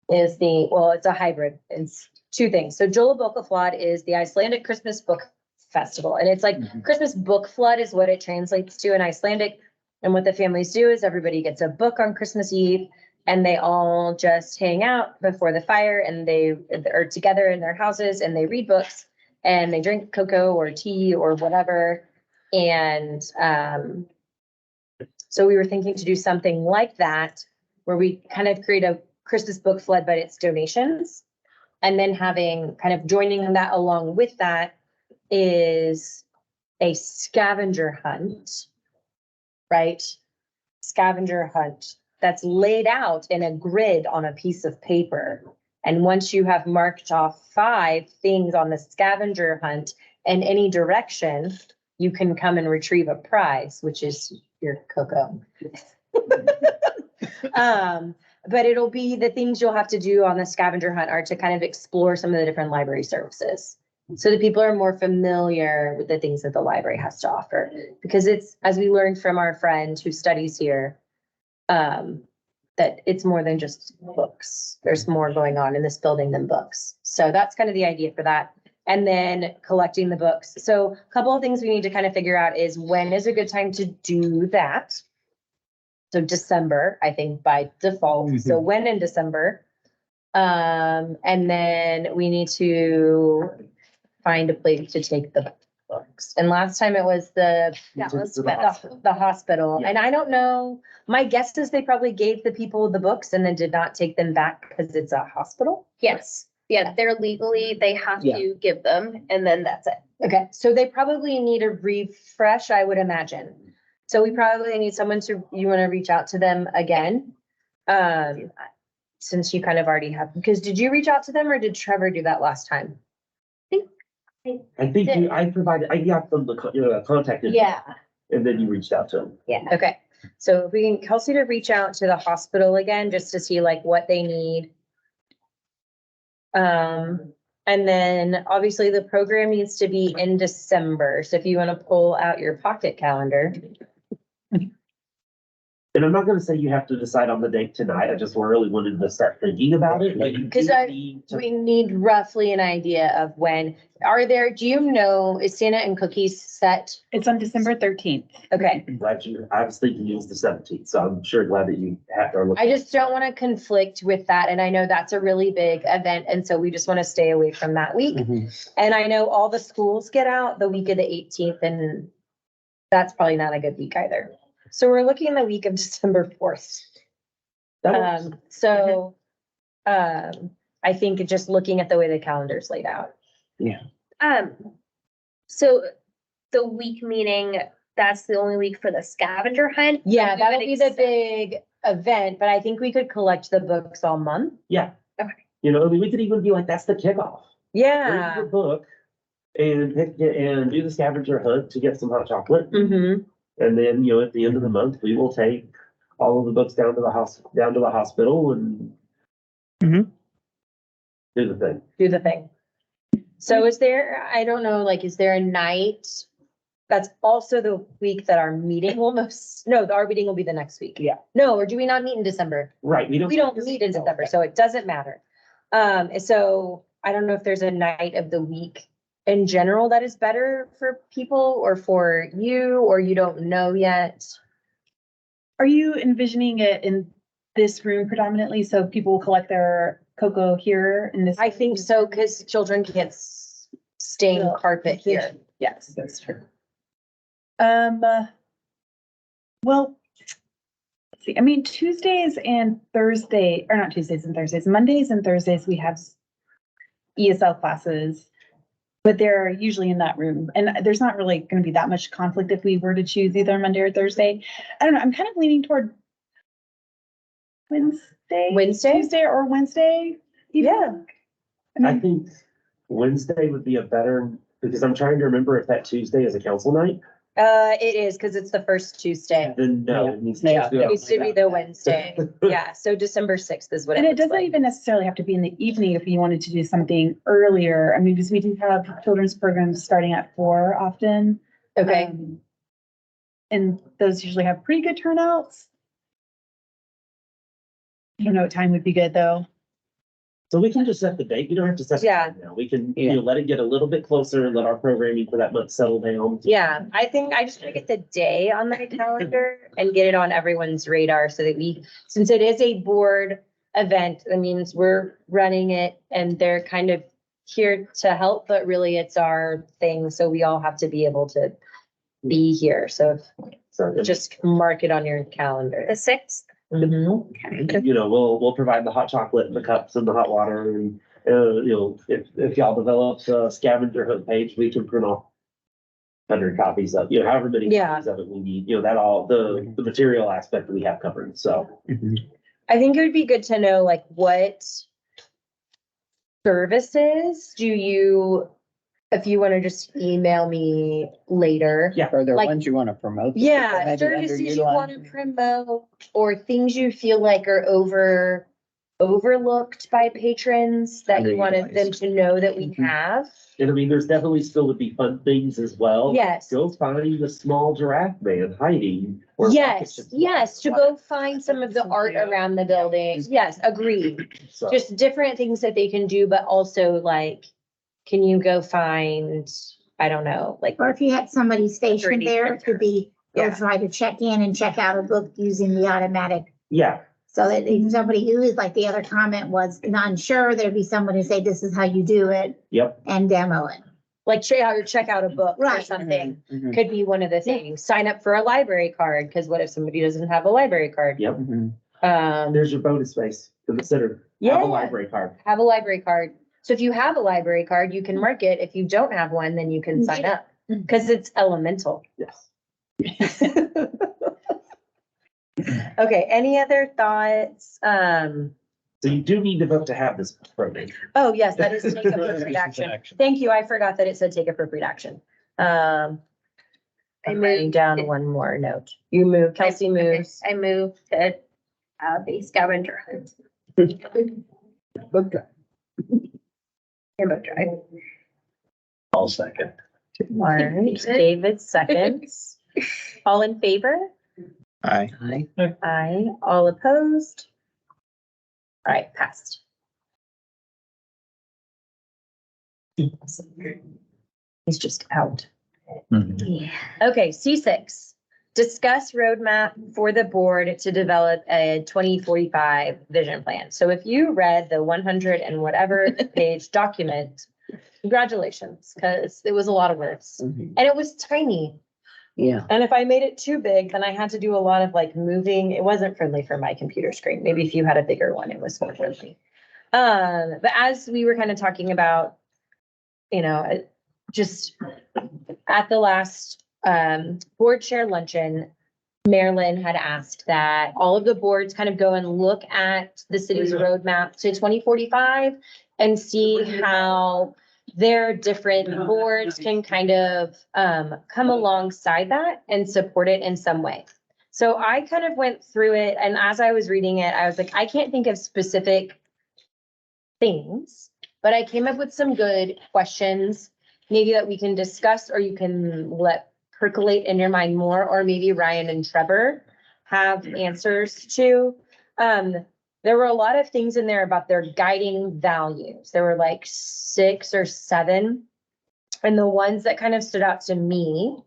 is it's a hybrid. It's two things. So Jola Bokaflod is the Icelandic Christmas Book Festival, and it's like Christmas Book Flood is what it translates to in Icelandic. And what the families do is everybody gets a book on Christmas Eve and they all just hang out before the fire and they are together in their houses and they read books and they drink cocoa or tea or whatever. And so we were thinking to do something like that where we kind of create a Christmas book flood, but it's donations. And then having kind of joining that along with that is a scavenger hunt. Right? Scavenger hunt that's laid out in a grid on a piece of paper. And once you have marked off 5 things on the scavenger hunt in any direction, you can come and retrieve a prize, which is your cocoa. But it'll be the things you'll have to do on the scavenger hunt are to kind of explore some of the different library services. So that people are more familiar with the things that the library has to offer. Because it's, as we learned from our friend who studies here, that it's more than just books. There's more going on in this building than books. So that's kind of the idea for that. And then collecting the books. So a couple of things we need to kind of figure out is when is a good time to do that? So December, I think by default. So when in December? And then we need to find a place to take the books. And last time it was the hospital. Yeah. And I don't know, my guess is they probably gave the people the books and then did not take them back because it's a hospital. Yes, yeah, they're legally, they have Yeah. to give them, and then that's it. Okay, so they probably need a refresh, I would imagine. So we probably need someone you want to reach out to them again. since you kind of already have, because did you reach out to them or did Trevor do that last time? I think I provided, I got them the contact. info, Yeah, And then you reached out to them. yeah. Okay, so if we can, Kelsey to reach out to the hospital again, just to see like what they need. And then obviously the program needs to be in December, so if you want to pull out your pocket calendar. And I'm not gonna say you have to decide on the date tonight. I just really wanted to start thinking about it. but you 'Cause do I- need to- We need roughly an idea of when, do you know, is Santa and cookies set? It's on December 13th. Okay, Glad you, I was thinking it was the 17th, so I'm sure glad that you have to. I just don't want to conflict with that, and I know that's a really big event, and so we just want to stay away from that week. And I know all the schools get out the week of the 18th, and that's probably not a good week either. So we're looking the week of December 4th. So, I think just looking at the way the calendar's laid out. So the week meaning that's the only week for the scavenger hunt? Yeah, We that'll would be the accept- big event, but I think we could collect the books all month. Yeah. Okay. You know, I mean, we could even be like, that's the kickoff. Bring Yeah. your book and pick it and do the scavenger hunt to get some hot chocolate. Mm-hmm. And then, you know, at the end of the month, we will take all of the books down to the hospital and Mhm. do the thing. Do the thing. So is there, I don't know, like, is there a night? That's also the week that our meeting will our meeting will be the next week. Yeah. No, or do we not meet in December? Right, We don't meet in December, so it doesn't matter. So I don't know if there's a night of the week in general that is better for people or for you, or you don't know yet. Are you envisioning it in this room predominantly? So people will collect their cocoa here in this? I think so, because children can't stain carpet here. Yes, that's true. Well, let's see, I mean, Tuesdays and Thursday, or not Tuesdays and Thursdays, Mondays and Thursdays, we have ESL classes. But they're usually in that room, and there's not really gonna be that much conflict if we were to choose either Monday or Thursday. I don't know, I'm kind of leaning toward Wednesday? Tuesday or Wednesday. even. Yeah. I I mean, think Wednesday would be a better, because I'm trying to remember if that Tuesday is a council night. It is, because it's the first Tuesday. Then no, it needs to Yeah. just be It on- needs to be the Wednesday. Yeah, so December 6th is what and it it looks doesn't like. even necessarily have to be in the evening if you wanted to do something earlier. I mean, because we do have children's programs starting at 4 often. Okay, And those usually have pretty good turnouts. I don't know what time would be good, though. So we can just set the date. You don't have to set. the Yeah. time now. We can, Yeah. let it get a little bit closer and let our programming for that month settle down. yeah, I think I just want to get the day on the calendar and get it on everyone's radar so that since it is a board event, that means we're running it and they're kind of here to help, but really it's our thing, so we all have to be able to be here, so So just mark it on your calendar. The 6th? Mhm. we'll provide the hot chocolate and the cups and the hot water and, if y'all develop a scavenger hunt page, we can print off 100 copies of, however many Yeah. copies of it we need, that all, the material aspect we have covered, so. I think it would be good to know, like, what services if you want to just email me later. Yeah. Are there Like- ones you want to promote? that Yeah, maybe services you want to underutilized? promote or things you feel like are overlooked by patrons that you wanted them to know that we Mhm. have. And I mean, there's definitely still would be fun things as well. Yes. Go find the small giraffe man hiding. where rocket Yes, ships yes, to fly. go find some of the art around the building. Yes, agreed. So, Just different things that they can do, but also like, can you go find, I don't know, like, Or if you had somebody stationed 3D there to be, go Yeah. try to check in and check out a book using the automatic. yeah, So that if somebody who is, like the other comment was unsure, there'd be someone to say, this is how you do it yep. and demo it. like check out a book or Right. something. Mhm. Could be one of the things. Sign up for a library card, because what if somebody doesn't have a library card? Yep. Mhm. There's your bonus space. Consider, have Yeah. a library card. Have a library card. So if you have a library card, you can mark it. If you don't have one, then you can sign up, because it's elemental. Yes. Okay, any other thoughts? So you do need to vote to have this program. Oh, yes, that is take appropriate action. Thank you. I forgot that it said take appropriate action. I'm writing down one more note. You move, Kelsey moves. I moved to, the scavenger hunt. Okay. Rainbow Drive. I'll second. All right, David seconds. All in favor? Aye. Aye. Aye. All opposed? All right, passed. He's just out. Yeah. Okay, C6. Discuss roadmap for the board to develop a 2045 vision plan. So if you read the 100 and whatever page document, congratulations, because it was a lot of words Mhm. and it was tiny. Yeah. And if I made it too big, then I had to do a lot of like moving. It wasn't friendly for my computer screen. Maybe if you had a bigger one, it was more friendly. But as we were kind of talking about, just at the last board chair luncheon, Marilyn had asked that all of the boards kind of go and look at the city's roadmap to 2045 and see how their different boards can kind of come alongside that and support it in some way. So I kind of went through it, and as I was reading it, I was like, I can't think of specific things, but I came up with some good questions, maybe that we can discuss, or you can let percolate in your mind more, or maybe Ryan and Trevor have answers to. There were a lot of things in there about their guiding values. There were like 6 or 7. And the ones that kind of stood out to me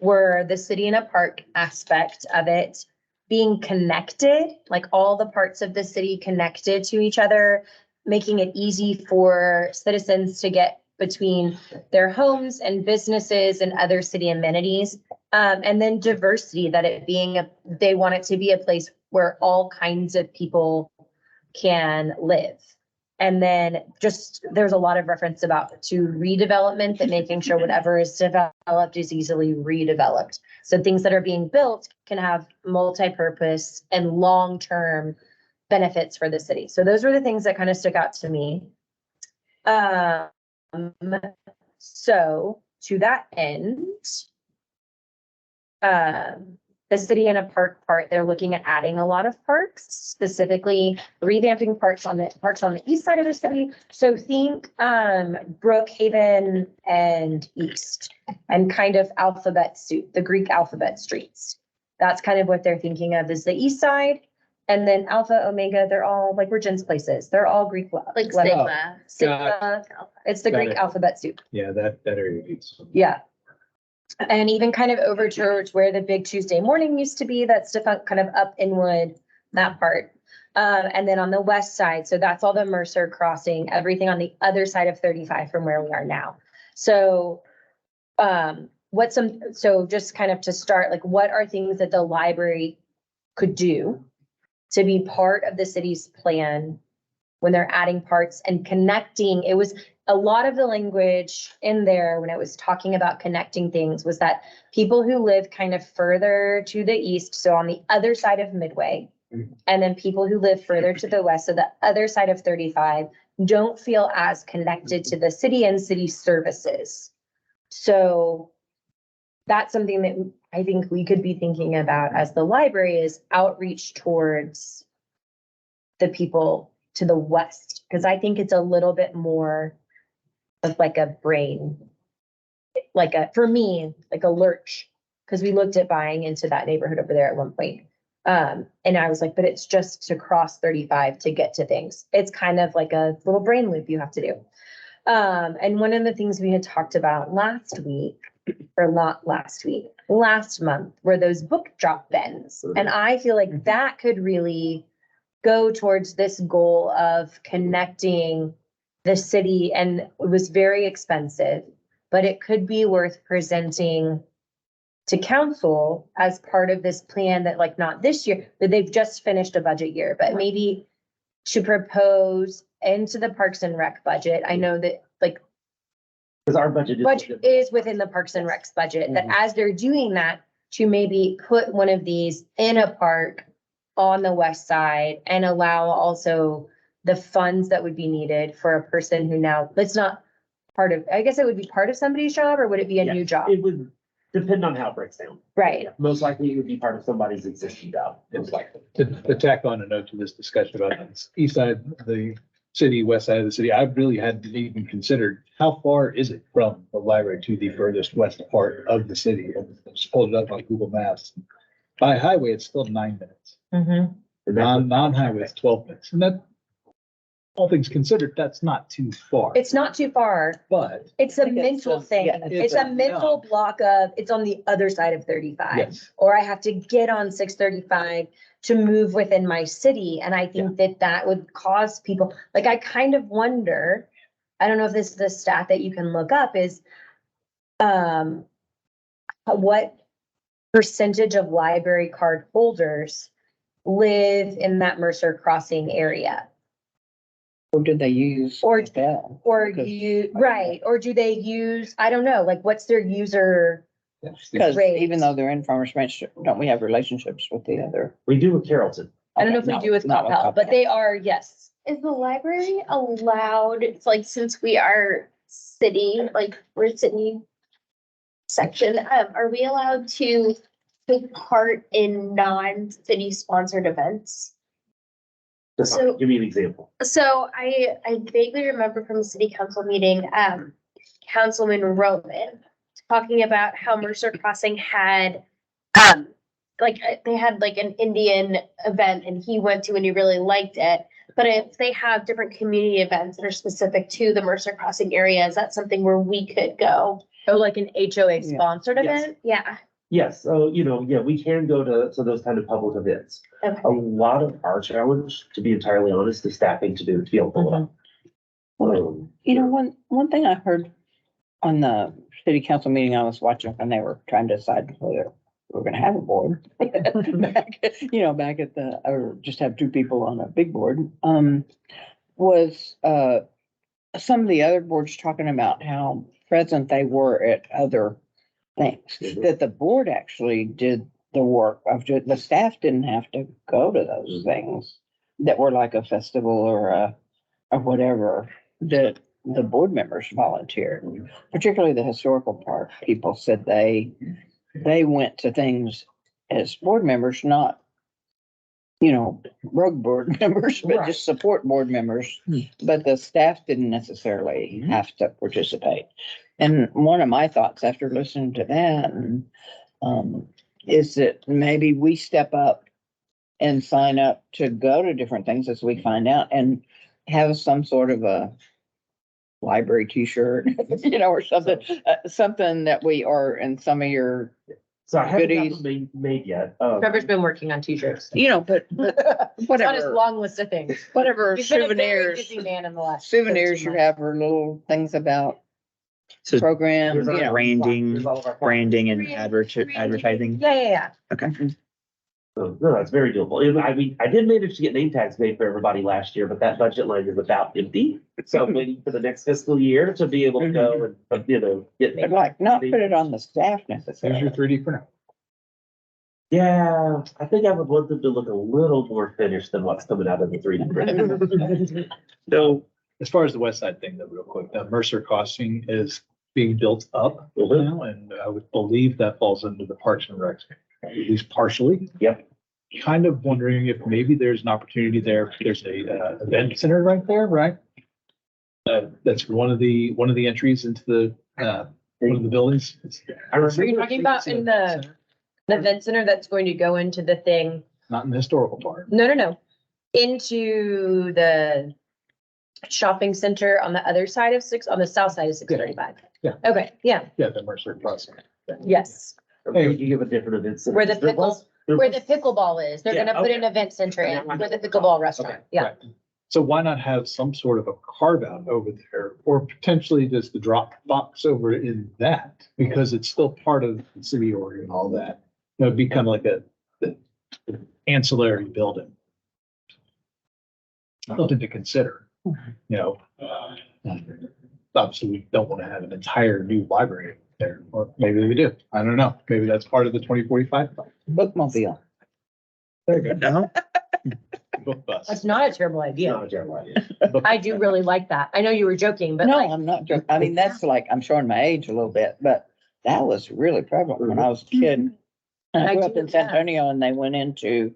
were the city in a park aspect of it, being connected, like all the parts of the city connected to each other, making it easy for citizens to get between their homes and businesses and other city amenities. And then diversity, that it being they want it to be a place where all kinds of people can live. And then just, there's a lot of reference to redevelopment, that making sure whatever is developed is easily redeveloped. So things that are being built can have multi-purpose and long-term benefits for the city. So those were the things that kind of stuck out to me. So to that end, the city in a park part, they're looking at adding a lot of parks, specifically revamping parks on the east side of the city. So think Brookhaven and East, and kind of alphabet soup, the Greek alphabet streets. That's kind of what they're thinking of is the east side. And then Alpha, Omega, they're all like we're Jen's places. They're all Greek. Like Sigma. Sigma. It's the Got Greek it. alphabet soup. Yeah, that area needs. Yeah. And even kind of over towards where the big Tuesday morning used to be, that's kind of up Inwood, that part. And then on the west side, so that's all the Mercer crossing, everything on the other side of 35 from where we are now. So so just kind of to start, like what are things that the library could do to be part of the city's plan when they're adding parts and connecting? It was a lot of the language in there when it was talking about connecting things was that people who live kind of further to the east, so on the other side of Midway, and then people who live further to the west, so the other side of 35, don't feel as connected to the city and city services. So that's something that I think we could be thinking about as the library is outreach towards the people to the west, because I think it's a little bit more of like a brain, for me, like a lurch, because we looked at buying into that neighborhood over there at one point. And I was like, but it's just to cross 35 to get to things. It's kind of like a little brain loop you have to do. And one of the things we had talked about last month were those book drop bins. And I feel like that could really go towards this goal of connecting the city, and it was very expensive, but it could be worth presenting to council as part of this plan that, like, not this year, but they've just finished a budget year, but maybe to propose into the Parks and Rec budget. I know that like Because our budget is within the Parks and Recs budget, that as they're doing that, to maybe put one of these in a park on the west side and allow also the funds that would be needed for a person who now, it's not part of, I guess it would be part of somebody's job, or would it be a new Yes, job? It would depend on how it breaks down. Right. Most likely it would be part of somebody's existing job, most likely. To tack on a note to this discussion about the east side of the city, west side of the city, I really hadn't even considered how far is it from the library to the furthest west part of the city? And just pulled it up on Google Maps. By highway, it's still 9 minutes. Mhm. And that's Non-highway, it's 12 minutes. And that, all things considered, that's not too far. It's not too far. But It's a think it's mental some- thing. yeah, It's a mental block of, it's on the other side of 35. yes, Or I have to get on 635 to move within my city. And I think that that would cause people, like, I kind of wonder, I don't know if this is a stat that you can look up, is what percentage of library card holders live in that Mercer Crossing area? Or did they use? Or- Bell? Or Because- you, right, or do they use, I don't know, like, what's their user? Because Great. even though they're in Farmers Branch, don't we have relationships with the other? We do with Carrollton. I don't know if we No, do with not with Coppell, but Coppell. they are, yes. Is the library allowed, it's like, since we are city, like, we're city section, are we allowed to take part in non-city sponsored events? So- Give me an example. So I vaguely remember from a city council meeting, Councilman Roman talking about how Mercer Crossing had, they had like an Indian event and he went to and he really liked it. But if they have different community events that are specific to the Mercer Crossing area, is that something where we could go? Oh, like an HOA Yeah. sponsored Yes. event? Yeah, Yes, so, we can go to those kind of public events. okay. A lot of our challenge, to be entirely honest, is staffing to be able to pull it off. You know, one thing I heard on the city council meeting I was watching when they were trying to decide whether we're gonna have a board. Back at the, or just have two people on a big board, was, some of the other boards talking about how present they were at other things. Mhm. That the board actually did the work of, the staff didn't have to go to those things that were like a festival or whatever, that the board members volunteered. Particularly the historical park people said they went to things as board members, not, rogue board members, but just support board members. But the staff didn't necessarily have to participate. And one of my thoughts after listening to that, is that maybe we step up and sign up to go to different things as we find out and have some sort of a library t-shirt, or something that we are in some of your, So I haven't Goodies. gotten made yet. Trevor's been working on t-shirts. but It's on his whatever, long list of things. whatever He's been a very souvenirs, busy man in the last. souvenirs 13 you months. have or little things about So program, Here's our- branding, here's all of our- branding and Branding. advertising. Yeah. So, no, that's very doable. And I did manage to get name tags made for everybody last year, but that budget line is about empty. So I'm waiting for the next fiscal year to be able to go and, get. but like not put it on the staff there's your necessarily. 3D printer. Yeah, I think I would want them to look a little more finished than what's coming out of the 3D printer. So as far as the west side thing, though, real quick, that Mercer Crossing is being built up Mhm. now, and I would believe that falls under the Parks and Recs, at least partially. Yep. Kind of wondering if maybe there's an opportunity there. There's a event center right there, right? That's one of the entries into the one of the buildings. I Are you remember talking about in the event center that's going to go into the thing? Not in the historical part. No. Into the shopping center on the other side of on the south side of 635. Yeah. Okay, yeah, Yeah, the Mercer Crossing. yes. Hey, you give a different event. center. Where the There was- there Where the was- pickleball is. They're Yeah, gonna put an okay. event center in, Yeah, I know. with the pickleball restaurant. Yeah. Right. So why not have some sort of a carve out over there, or potentially just the drop box over in that? Because it's still part of the city org and all that. It'd be kind of like a ancillary building. Something to consider, Obviously, we don't want to have an entire new library there, or maybe we do. I don't know. Maybe that's part of the 2045. Bookmobile. There you go. No, Book bus. That's not a terrible It's idea. not a terrible idea. I do really like that. I know you were joking, but No, like, I'm not joking. I mean, that's like, I'm showing my age a little bit, but that was really prevalent when I was a kid. And I I grew up do, in San yeah. Antonio and they went into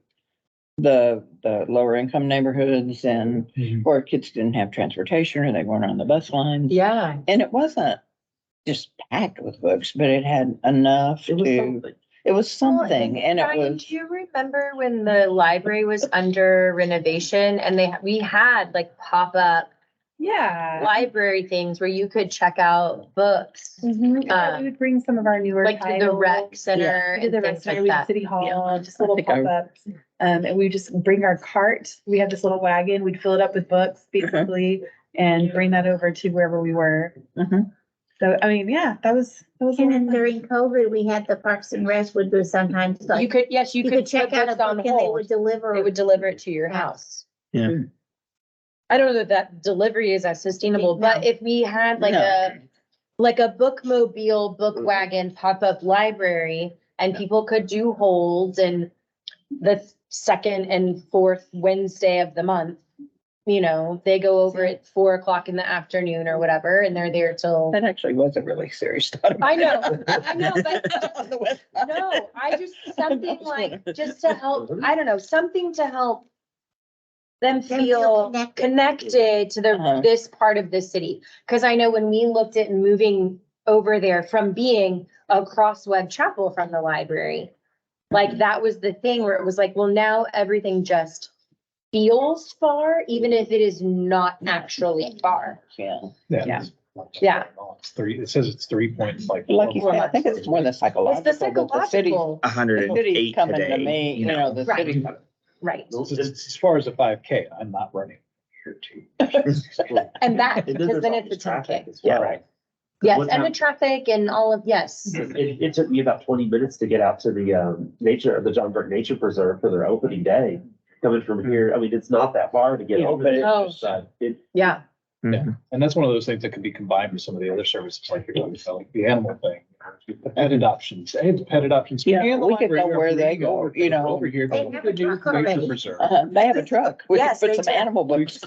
the lower income neighborhoods and Mhm. where kids didn't have transportation or they weren't on the bus lines. yeah. And it wasn't just packed with books, but it had enough It was to, something. it was something and it Brian, was. do you remember when the library was under renovation and we had like pop-up Yeah. library things where you could check out books, Mhm. Yeah, we would bring some of our newer like to the titles. rec center We did and the rec things center, like we did that. City Hall, just I little think I- pop-ups. And we just bring our cart. We had this little wagon. We'd fill it up with books basically and bring that over to wherever we were. Mhm. So, I mean, yeah, that was a And lot then of fun. during COVID, we had the Parks and Rec would do sometimes, You like, could, yes, you you could could check put out a books on book and they hold. would deliver. They would deliver it to your house. Yeah. I don't know that that delivery is as sustainable, but No. if we had like No. like a bookmobile, book wagon, pop-up library, and people could do holds and the second and fourth Wednesday of the month, you know, they go over at 4 o'clock in the afternoon or whatever, and they're there till. That actually was a really serious thought. I know, but On the west side. no, I just, something Just like, wanna- just to help, I don't know, something to help them Them feel feel connected. connected to Uh-huh. this part of the city. Cause I know when we looked at moving over there from being across Webb Chapel from the library, like that was the thing where it was like, well, now everything just feels far, even if it is not actually far. Yeah, Yeah. It's three, it says it's 3 point like. like you said, I think it's more the It's psychological. the that the city- psychological, 108 City's coming to today. me, you know, the Right. city. right? As far as a 5K, I'm not running here too. And that, And then because there's then all it's this the 10K. traffic as Yeah. well. Right. Yes, One and the time- traffic and all of, yes. It took me about 20 minutes to get out to the the John Burke Nature Preserve for their opening day. Coming from here, I mean, it's not that far to get Yeah, over but there. Oh. but it, Yeah, Mhm. And that's one of those things that can be combined with some of the other services like you're talking about, like the animal thing. The pet adoptions, hey, the pet adoptions. Yeah, and the we could go library, where they we can go, over- you know. Over here. They we have could a do truck nature already. preserve. They have a truck. We could Yes, put they some do. animal books.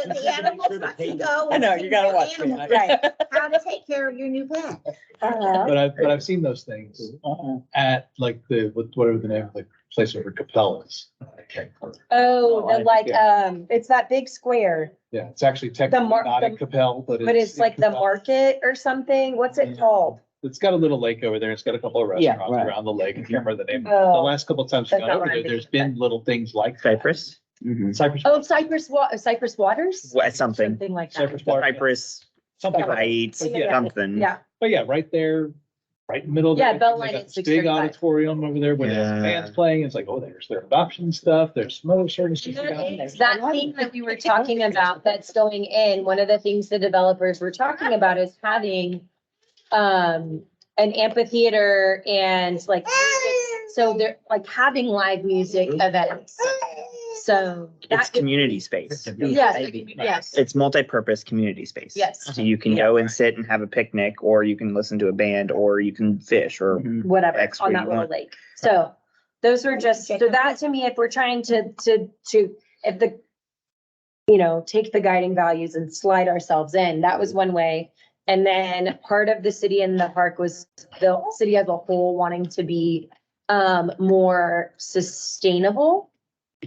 The animals got to go. I know, and you gotta see watch the me. animals. right. How to take care of your new pet. Uh-huh. But I've seen those things Uh-huh. at like whatever the name of the place over Capella is. I can't remember. Oh, the like, Yeah. it's that big square, Yeah, it's actually technically mar- not in the- Capel, but but it's like the Capel. market or something. What's it called? It's got a little lake over there. It's got a couple of Yeah, restaurants right. around the lake. I can't remember the name. The Oh. last couple of times That's I've gone not over what there, I'm there's thinking. been little things like Cypress, Mhm. Cypress. Oh, Cypress Waters? something, Something like that. Cypress Water. Cypress Something like that. Heights, Yeah. something. Yeah, But yeah, right there, right in the middle. of Yeah, it, Beltline they got at this 635. Big auditorium over there where the Yeah. band's playing. It's like, oh, there's their adoption stuff. There's some other services. And down that there. is that thing that we were talking about that's going in, one of the things the developers were talking about is having an amphitheater and like, so they're like having live music events. So It's that, community space. yes, yes, It's multi-purpose community space. Yes. So you can go and sit and have a picnic, or you can listen to a band, or you can fish, or Mhm. whatever, X on what that you little want. lake. So those were just, so that to me, if we're trying to, if the, you know, take the guiding values and slide ourselves in, that was one way. And then part of the city and the park was the city as a whole wanting to be more sustainable.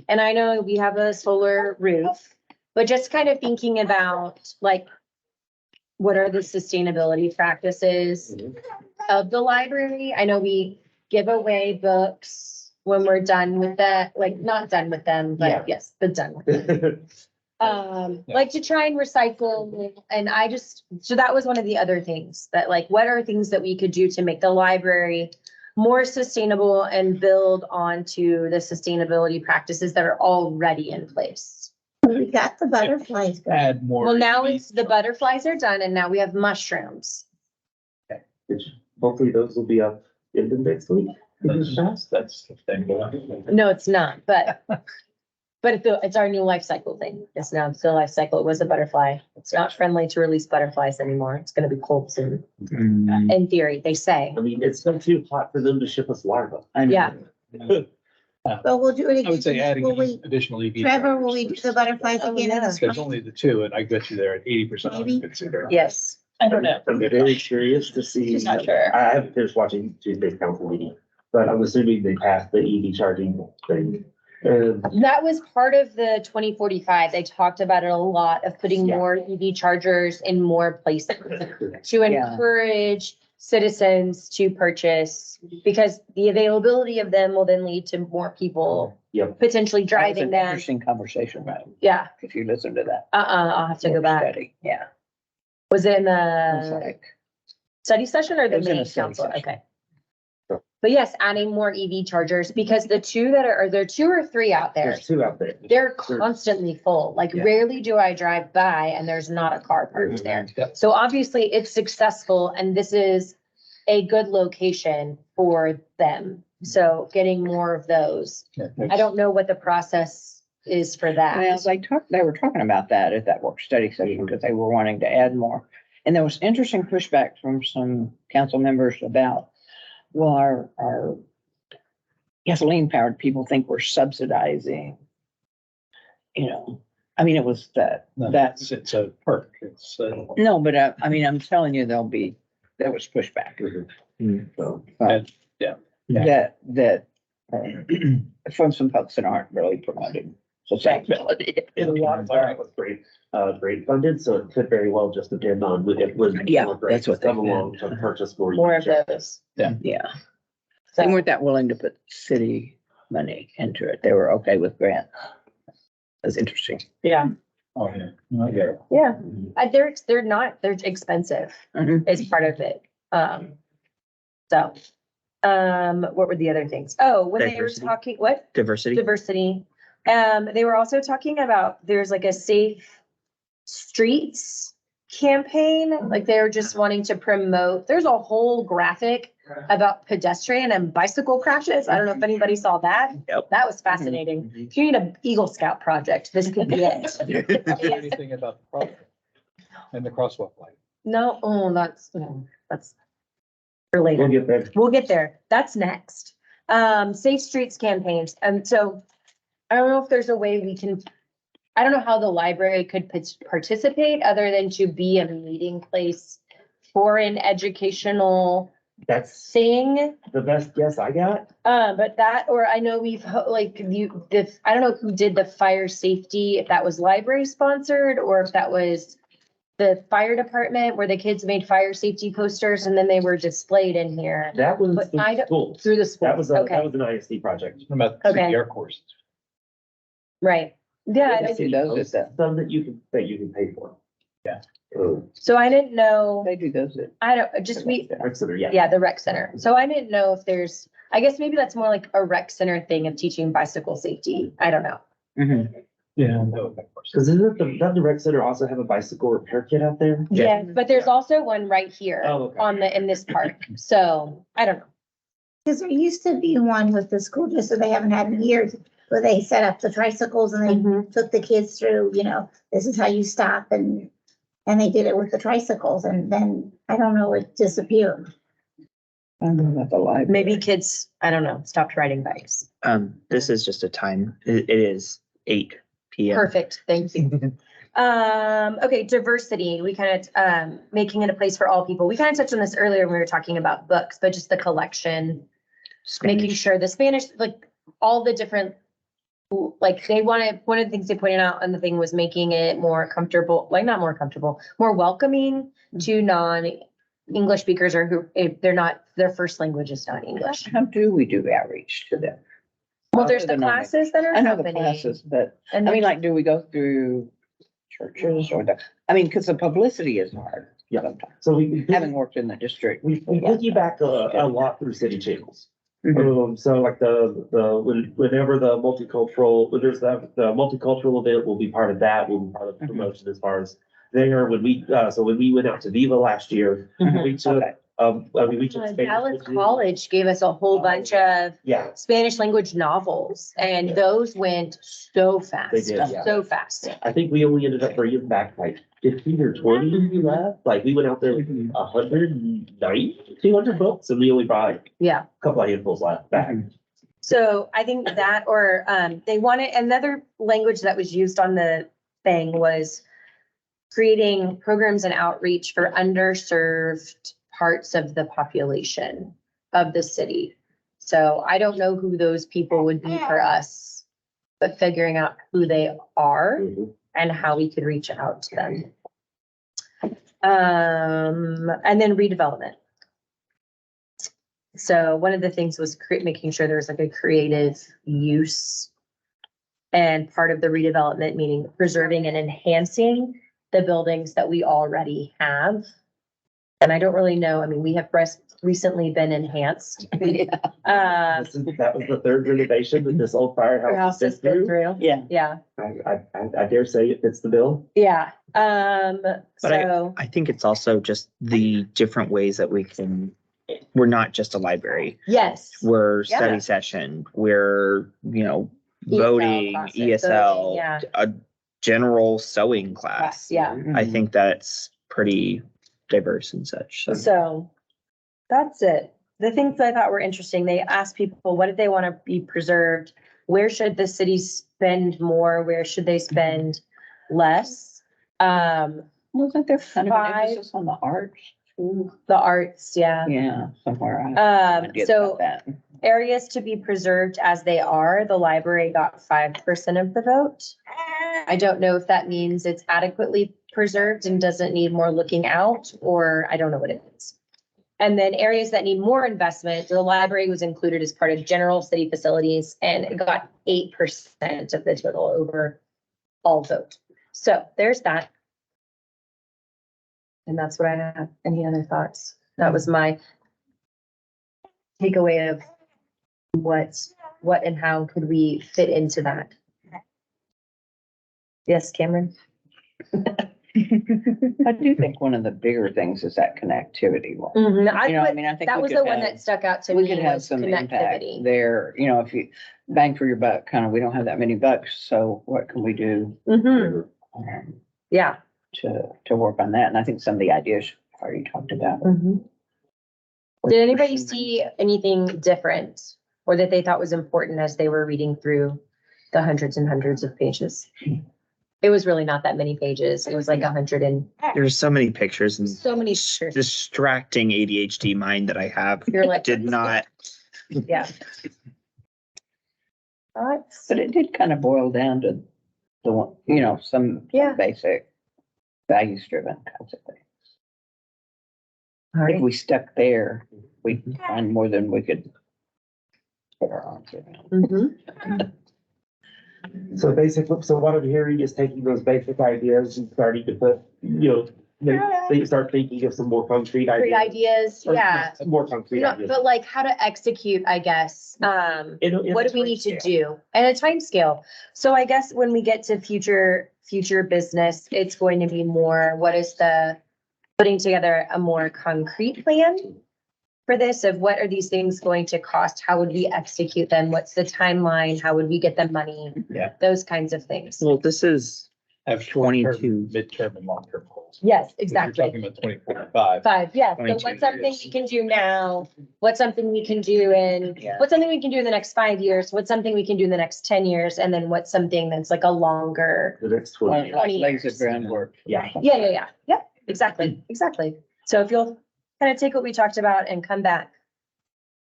And I know we have a solar roof, but just kind of thinking about like, what are the sustainability practices of the library? I know we give away books when we're done with that, like not done with them, Yeah. but yes, but done with them. Like to try and recycle, and I just, so that was one of the other things that like, what are things that we could do to make the library more sustainable and build onto the sustainability practices that are already in place? We got the butterflies going. Add more. Well, now it's, the butterflies are done and now we have mushrooms. which hopefully those will be up in the next week. That's sustainable. No, it's not, but it's our new life cycle thing. It's now still life cycle. It was a butterfly. It's not friendly to release butterflies anymore. It's gonna be cold soon, Mm, in theory, they say. I mean, it's been too hot for them to ship us larvae. I know. Yeah. But we'll do it again. I would say adding Will we, additional EV. Trevor, will we do the butterflies Oh, again in the yeah. There's spring? only the two, and I bet you they're at 80% Maybe. occupancy there. Yes. I don't know. I'm very curious to see. Just not sure. I haven't finished watching Tuesday's council meeting, but I'm assuming they passed the EV charging thing. That was part of the 2045. They talked about it a lot of putting Yeah. more EV chargers in more places to Yeah. encourage citizens to purchase, because the availability of them will then lead to more people Yep. potentially That was driving an them. interesting conversation, right? Yeah, If you listen to that. I'll have to go back. Study, yeah. Was it in It was the like, study session or It the was in a main study council? session. Okay. But yes, adding more EV chargers, because the two that are there are 2 or 3 out there. There's two out there. They're constantly full. Like Yeah. rarely do I drive by and there's not a car parked there. Yep. So obviously it's successful and this is a good location for them. So getting more of those. I don't know what the process is for well, that. they were talking about that at that work study session because they were wanting to add more. And there was interesting pushback from some council members about, well, our gasoline powered people think we're subsidizing. You know, I mean, it was that, No, that's, it's a perk. It's, no, but I mean, I'm telling you, there was pushback. So, And- yeah. That, from some folks that aren't really promoting sustainability. and a lot of that was great funded, so it could very well just depend on if was. Yeah, that's what they Come along to purchase for. More of those. Yeah. They So, weren't that willing to put city money into it. They were okay with grant. That's interesting. yeah, Oh, yeah. I get it. yeah. They're expensive Mhm. is part of it. So, what were the other things? Oh, when they were Diversity. talking, what? Diversity. Diversity. They were also talking about, there's like a safe streets campaign, like they were just wanting to promote, there's a whole graphic about pedestrian and bicycle crashes. I don't know if anybody saw that. Yep. That was fascinating. If you need an Eagle Scout project, this could be it. Anything about the problem and the crosswalk light. No, that's for We'll later. get there. We'll get there. That's next. Safe streets campaigns. And so I don't know if there's a way we can, I don't know how the library could participate other than to be a meeting place for an educational That's thing. the best guess I got. But that, or I know I don't know who did the fire safety, if that was library sponsored or if that was the fire department where the kids made fire safety posters and then they were displayed in here That was But I the don't- schools. through the school. That was, that Okay, was an ISD project. What about the Okay. CPR courses? right. Yeah, They do those at Some that you can pay for. Yeah. so I didn't know, they do those at. I don't, just Rec center, yeah. yeah, the rec center. So I didn't know if there's, I guess maybe that's more like a rec center thing of teaching bicycle safety. I don't know. Mhm. Yeah. No, of course. Cause doesn't the rec center also have a bicycle repair kit out there? Yeah, but there's also one right here Oh, okay. in this park. So I don't know. Because there used to be one with the school district they haven't had in years, where they set up the tricycles and they took the kids through, this is how you stop and they did it with the tricycles and then, I don't know, it disappeared. I don't know about the library. Maybe kids, I don't know, stopped riding bikes. This is just a time. It is 8 PM. Perfect, thank you. Okay, diversity, we kind of, making it a place for all people. We kind of touched on this earlier when we were talking about books, but just the collection, making Spanish. sure the Spanish, like all the different, like they wanted, one of the things they pointed out on the thing was making it more comfortable, like not more comfortable, more welcoming to non-English speakers or who, if they're not, their first language is not English. How do we do outreach to them? Well, there's the Other than on classes that are I know the happening. classes, but And I mean, then- like, do we go through churches or because the publicity is hard. Yeah. Sometimes, So we. having worked in the district. We piggyback a lot through city channels. Mhm. So like whenever the multicultural, when there's the multicultural event, will be part of that, will be part of the promotion as far as there, when we went out to Viva last year, Mhm. we took, Okay. we took. Spanish Dallas language. College gave us a whole bunch of Yeah, Spanish language novels and those went so fast, They did, yeah. so fast. I think we only ended up bringing back like 15 or 20 left, like we went out there with 190, 200 books, and we only brought a Yeah, couple of handfuls left back. So I think that, or they wanted, another language that was used on the thing was creating programs and outreach for underserved parts of the population of the city. So I don't know who those people would be for us, but figuring out who they are Mhm. and how we could reach out to them. And then redevelopment. So one of the things was making sure there was like a creative use. And part of the redevelopment, meaning preserving and enhancing the buildings that we already have. And I don't really know, I mean, we have recently been enhanced. That was the third renovation that this old firehouse House has has been been through. through. Yeah. Yeah, I dare say it fits the bill. yeah. But So, I think it's also just the different ways that we're not just a library. yes. We're Yeah. study session, we're, ESL voting, classes, ESL, voting, yeah. a general sewing class. Yeah. I think that's pretty diverse and such. So So that's it. The things that I thought were interesting, they asked people, what did they want to be preserved? Where should the city spend more? Where should they spend less? Wasn't there kind of an 5. emphasis on the arts? too? The arts, yeah. Yeah, somewhere. I did So about that. areas to be preserved as they are, the library got 5% of the vote. I don't know if that means it's adequately preserved and doesn't need more looking out, or I don't know what it means. And then areas that need more investment, the library was included as part of general city facilities and it got 8% of the total overall vote. So there's that. And that's what I have. Any other thoughts? That was my takeaway of what and how could we fit into that? Yes, Cameron? I do think one of the bigger things is that connectivity one. Mhm, I think that we was could the one have- that stuck out to We me could have was some impact connectivity. there, if you bang for your buck, kind of, we don't have that many bucks, so what can we do? Mhm, um, yeah. to work on that? And I think some of the ideas you already talked about. Mhm. Did anybody see anything different or that they thought was important as they were reading through the hundreds and hundreds of pages? It was really not that many pages. It was like 100 and there's so many pictures and so many pictures. distracting ADHD mind that I have You're like, did not. yeah. Thoughts? But it did kind of boil down to the one, some Yeah. basic values driven kinds of things. All If right. we stuck there, we'd find more than we could put our arms around. Mhm. So what I'm hearing is taking those basic ideas and starting to put, start thinking of some more concrete Great ideas. ideas, Or yeah. some more concrete No, ideas. but like how to execute, I guess. In What a do we need to timescale. do? And a time scale. So I guess when we get to future business, it's going to be more, what is putting together a more concrete plan for this of what are these things going to cost? How would we execute them? What's the timeline? How would we get them money? Yeah. Those kinds of things. Well, this is Have short-term, 22. midterm and long-term goals. Yes, If you're exactly. talking about 2045. 5, yeah. So 22 what's something years. we can do now? What's something we can do Yeah. what's something we can do in the next 5 years? What's something we can do in the next 10 years? And then what's something that's like a longer. The next Like 20 years. 20 lays years. the groundwork. Yeah. Yeah. Yep, exactly. So if you'll kind of take what we talked about and come back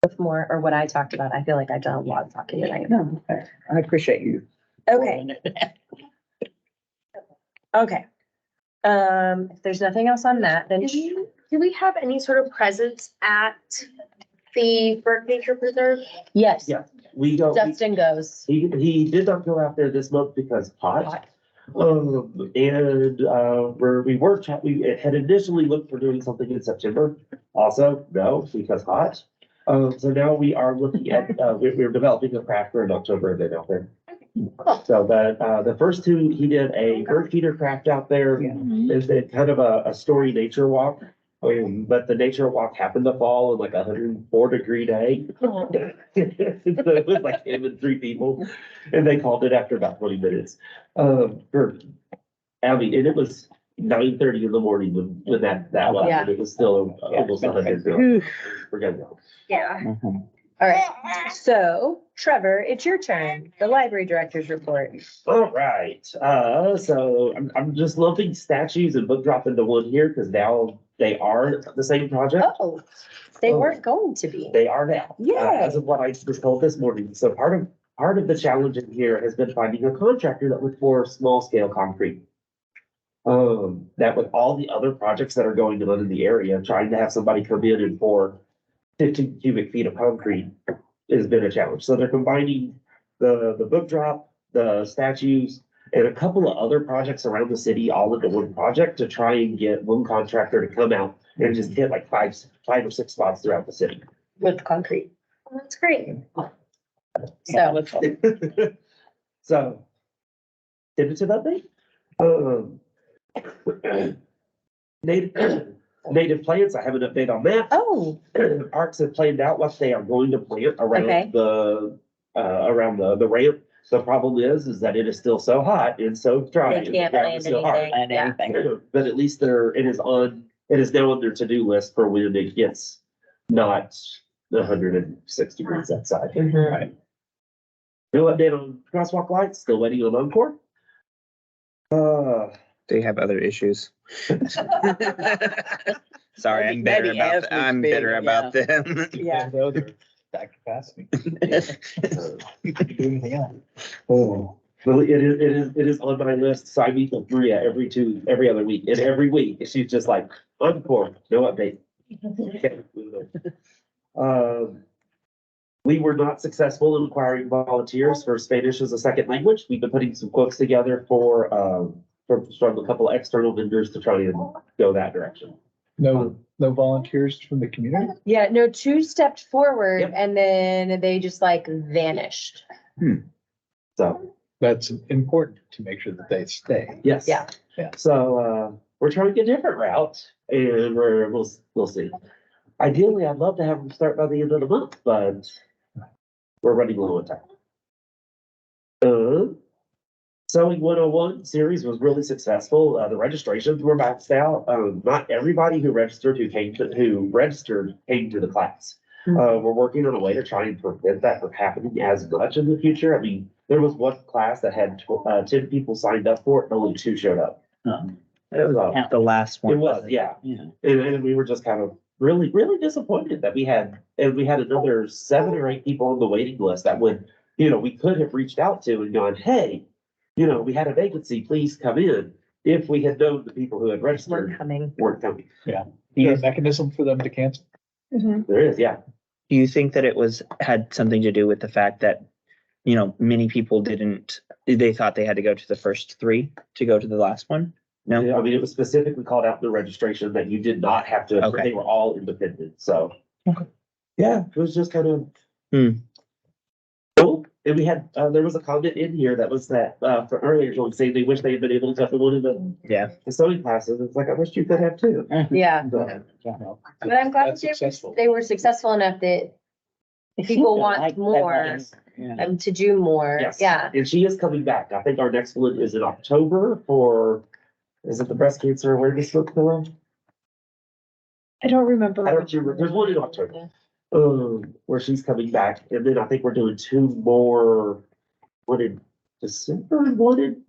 with more, or what I talked about, I feel like I've done a lot of talking tonight. No, I appreciate you. Okay, pulling it down. okay. If there's nothing else on that, then Do we have any sort of presence at the Burke Nature Preserve? yes, Yeah. We go, Dustin goes. he did not go out there this month because of hot. Hot. We had initially looked for doing something in September. Also, no, because hot. So now we are looking at, we're developing a craft for an October event out there. So the first two, he did a bird feeder craft out there. Yeah. It's kind of a story nature walk. But the nature walk happened to fall on like 104-degree day. So it was like him and 3 people, and they called it after about 20 minutes. And it was 9:30 in the morning when that was, Yeah. and it was still almost 100. So we're gonna go. Yeah. Mhm. All right, so Trevor, it's your turn. The library director's report. All right, so I'm just lumping statues and book drop into one here because now they are the same project. Oh, they weren't going to be. They are now. Yay. As of what I was told this morning. So part of the challenge in here has been finding a contractor that would pour small scale concrete. That with all the other projects that are going on in the area, trying to have somebody come in and pour 15 cubic feet of concrete has been a challenge. So they're combining the book drop, the statues, and a couple of other projects around the city all into one project to try and get one contractor to come out and just hit like five or six spots throughout the city. With concrete. Well, that's great. So, So, tentative update? Native plants, I have an update on that. oh, The parks have planned out what they are going to plant Okay. around the ramp. The problem is that it is still so hot and so dry. they and the can't ground land is so hard. anything. And Yeah. anything. But at least it is now on their to-do list for when it gets not 106 degrees outside. Mhm. Right. No update on crosswalk lights, still waiting on Encore. They have other issues. Sorry, I'm Maybe bitter about, as we I'm speak, bitter about them. Yeah. No, they're back capacity. You can do anything else. Oh. Well, it is on my list, so I meet with Maria every other week, and every week, she's just like, Encore, no update. Okay, moving on. We were not successful in acquiring volunteers for Spanish as a second language. We've been putting some quotes together from a couple of external vendors to try and go that direction. No volunteers from the community? Yeah, no, two stepped forward Yep. and then they just like vanished. So, That's important to make sure that they stay. yes. Yeah. So, we're trying a different route and we'll see. Ideally, I'd love to have them start by the end of the month, but we're running low on time. Sewing 101 series was really successful. The registrations were maxed out. Not everybody who registered came to the class. We're working on a way to try and prevent that from happening as much in the future. I mean, there was one class that had 10 people signed up for it, and only 2 showed up. It was the last one. It was, yeah. Yeah. And we were just kind of really disappointed that we had another 7 or 8 people on the waiting list that would, we could have reached out to and gone, hey, we had a vacancy, please come in. If we had known the people who had We're registered coming. weren't coming. Is there a mechanism for them to cancel? There is, yeah. Do you think that had something to do with the fact that, many people they thought they had to go to the first 3 to go to the last one? No? I mean, it was specifically called out in the registration that you did not have to, Okay. they were all independent, so. Okay. Yeah, it was just kind of. Cool. And we had, there was a comment in here that was for earlier, saying they wish they had been able to have one of Yeah. the sewing classes. It's like, I wish you could have too. Yeah, But, but I'm glad That's successful. they were successful enough that It people seemed to want like more, that. Yeah. to do more. Yes. Yeah. And she is coming back. I think our next one is in October is it the breast cancer awareness month? Laura? I don't remember. I don't remember. There's one in October. Where she's coming back. And then I think we're doing 2 more, one in December and one in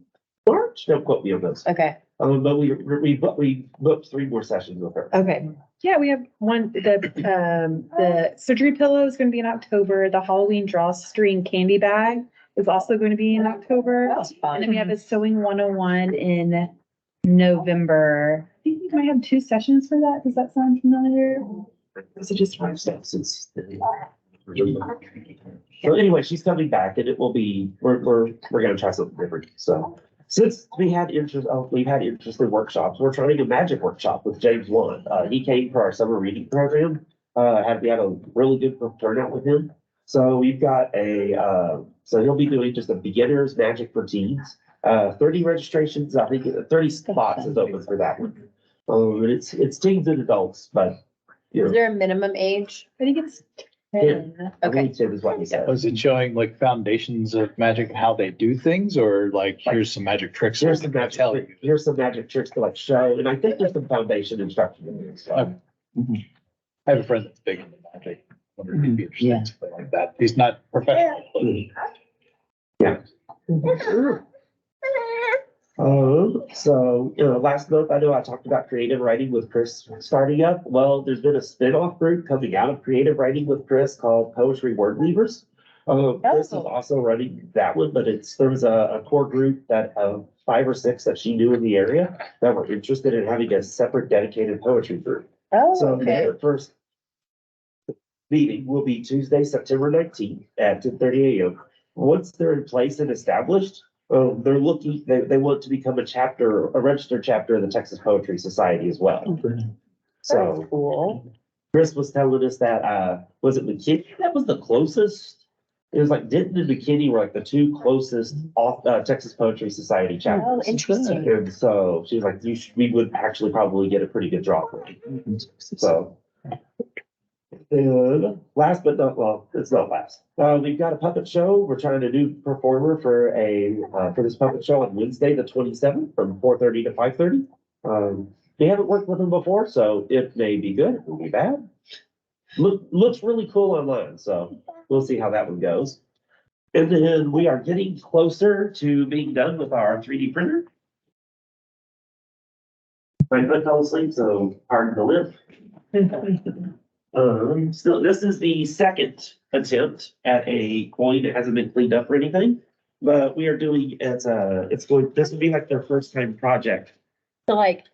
March. Don't quote me on those. Okay, But we booked 3 more sessions with her. okay. Yeah, we have one, the surgery pillow is gonna be in October. The Halloween drawstring candy bag is also going to be in October. That's And fun. then we have a sewing 101 in November. I think we might have 2 sessions for that. Does that sound familiar? Is it just one? Since. So anyway, she's coming back and it will be, we're gonna try something different. So since we've had interesting workshops, we're trying a magic workshop with James Wan. He came for our summer reading program. We had a really good turnout with him. So we've got so he'll be doing just a beginner's magic for teens. 30 registrations, I think 30 spots is open for that one. And it's teens and adults, but. Is there a minimum age? I think it's Yeah. 10. I Okay. believe 10 is what he said. Was it showing like foundations of magic and how they do things, or like, here's some magic tricks? Here's some I'm gonna tell magic, you. here's some magic tricks to like show, and I think there's some foundation instruction in there. So. I have a friend that's big into magic. wonder if he'd be interested Yeah. in something like that. He's not professional. but- So, last month, I know I talked about creative writing with Chris starting up. Well, there's been a spin-off group coming out of creative writing with Chris called Poetry Word Weavers. Chris is also running that one, but there was a core group that of 5 or 6 that she knew in the area that were interested in having a separate dedicated poetry group. Oh, So okay. their first meeting will be Tuesday, September 19th at 10:30 a.m. Once they're in place and established, they're looking, they want to become a registered chapter of the Texas Poetry Society as well. So Cool. Chris was telling us that, was it McKinney? That was the closest. It was like Denton and McKinney were like the 2 closest off, Texas Poetry Society chapters. Oh, interesting. And so she was like, we would actually probably get a pretty good draw for you. So. And last but not, well, it's not last. We've got a puppet show. We're trying to do performer for this puppet show on Wednesday, the 27th from 4:30 to 5:30. We haven't worked with them before, so it may be good, it will be bad. Looks really cool online, so we'll see how that one goes. And then we are getting closer to being done with our 3D printer. My foot fell asleep, so pardon the lip. Still, this is the second attempt at a coin that hasn't been cleaned up or anything. But we are doing, this would be like their first time project. So like,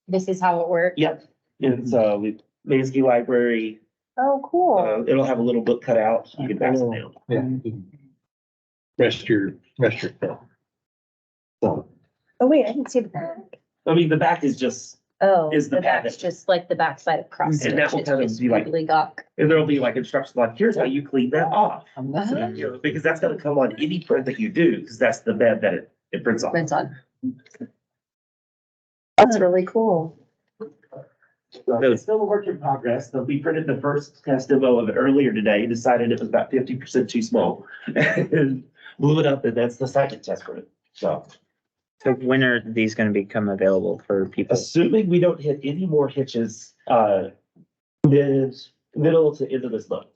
this is how it works? Yep. And so Mansky Library, Oh, cool. it'll have a little book cut out. You can pass it down. Yeah. Rest your film. So, Oh, wait, I didn't see the back. I mean, the back is just, Oh, Is the the back's back- just like the backside of cross And that stitch. will It's kind of just be like- really gawk. and there'll be like instructions like, here's how you clean that off. Uh-huh. Because that's gonna come on any print that you do, because that's the bed that it prints on. Prints on. That's really cool. So it's still a work in progress. So we printed the first test demo of it earlier today, decided it was about 50% too small. And blew it up, and that's the second test print. So So when are these gonna become available for people? assuming we don't hit any more hitches, middle to end of this month.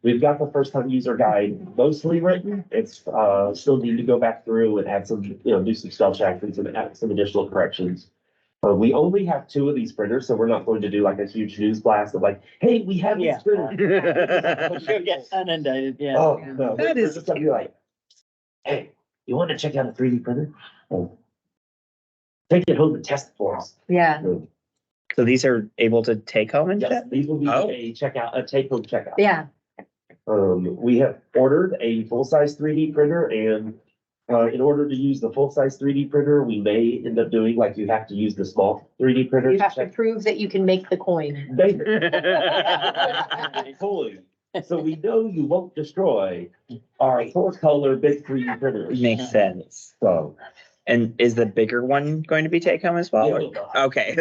We've got the first time user guide mostly written. It's, still need to go back through and add some, do some spell check and add some additional corrections. We only have 2 of these printers, so we're not going to do like a huge news blast of like, hey, we have Yeah. this printer. She'll get inundated, yeah. Oh, no, That we're is just gonna be like, hey, you want to check out a 3D printer? Oh. Take it home and test it for us. Yeah, So these are able to take home and Yes, ship? these will be Oh. a take-home checkout. yeah. We have ordered a full-size 3D printer and, in order to use the full-size 3D printer, we may end up doing like you have to use the small 3D printer. You to have to check- prove that you can make the coin. Totally. So we know you won't destroy our four-color big 3D printers. Makes sense. So. And is the bigger one going to be take home as well? it or- will not. Okay.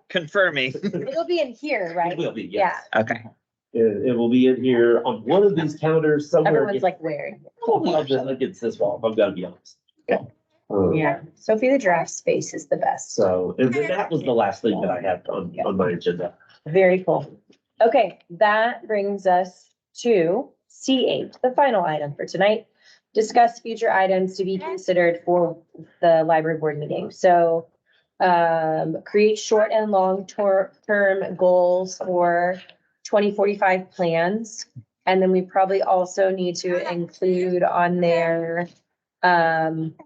Confirming. It'll be in here, It right? will be, yes. Okay. It will be in here on one of these counters somewhere. Everyone's like, where? Against this wall, if I'm gonna be honest. Yeah, Sophie the Giraffe space is the best. So, and then that was the last thing that I had on my agenda. Very cool. Okay, that brings us to C8, the final item for tonight. Discuss future items to be considered for the library board meeting. So create short and long term goals for 2045 plans. And then we probably also need to include on there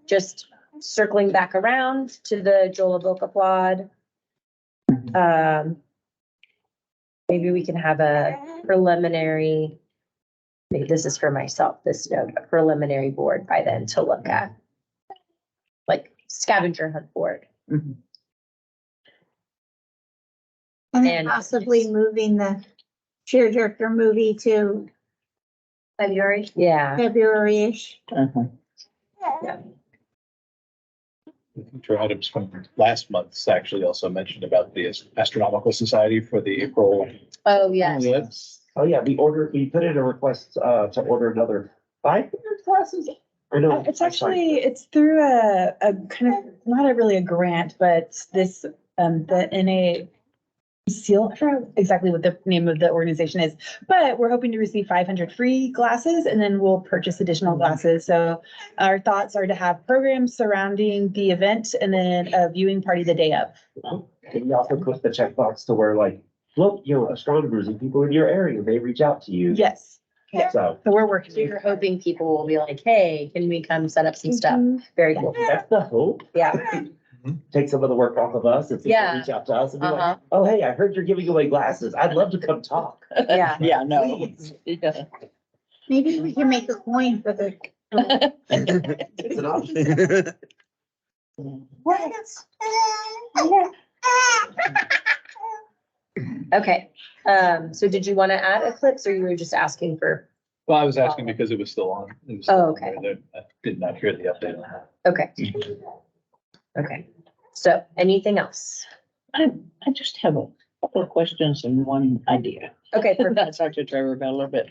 just circling back around to the Joel Book applaud. Maybe we can have a preliminary, maybe this is for myself, this note, a preliminary board by then to look at. Like scavenger hunt board. And then And- possibly moving the tearjerker movie to February. Yeah, February-ish. Uh-huh. Future items from last month's actually also mentioned about the Astronomical Society for the April. oh, yes. Yes. Oh, yeah, we put in a request to order another 500 classes. Or no, It's actually, it's through a kind of, not a really a grant, but this, the Seal, I forgot exactly what the name of the organization is, but we're hoping to receive 500 free glasses and then we'll purchase additional glasses. So our thoughts are to have programs surrounding the event and then a viewing party the day of. Can you also put the checkbox to where like, look, astronomers and people in your area, they reach out to you. Yes, So so we're working. So you're hoping people will be like, hey, can we come set up some stuff? Very cool. that's the hope. Yeah. Take some of the work off of us and people Yeah. reach out to us and be like, Uh-huh. oh, hey, I heard you're giving away glasses. I'd love to come talk. Yeah. Yeah, no. Please. Yeah. Maybe we can make a coin for the. It's an option. Okay, so did you want to add Eclipse or you were just asking for, Well, I was asking because it was still on. It was Oh, still on okay. there. I did not hear the update on that. okay. Okay, so anything else? I just have a couple of questions and one idea. Okay, perfect. I talked to Trevor about a little bit.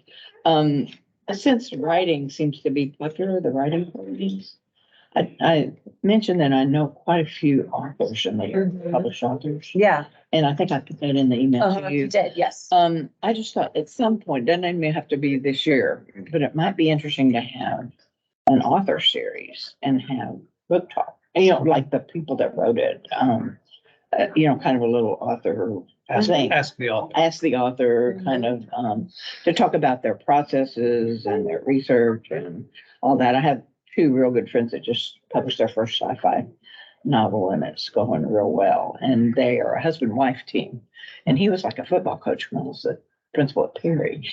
Since writing seems to be popular, the writing parties, I mentioned that I know quite a few authors and they are Mhm. published authors. Yeah, And I think I put that in the email to you you. did, yes. I just thought at some point, doesn't even have to be this year, but it might be interesting to have an author series and have book talk. You know, like the people that wrote it, kind of a little author thing. Ask the author. Ask the author kind of, to talk about their processes and their research and all that. I have two real good friends that just published their first sci-fi novel and it's going real well. And they are a husband-wife team. And he was like a football coach when I was the principal at Perry.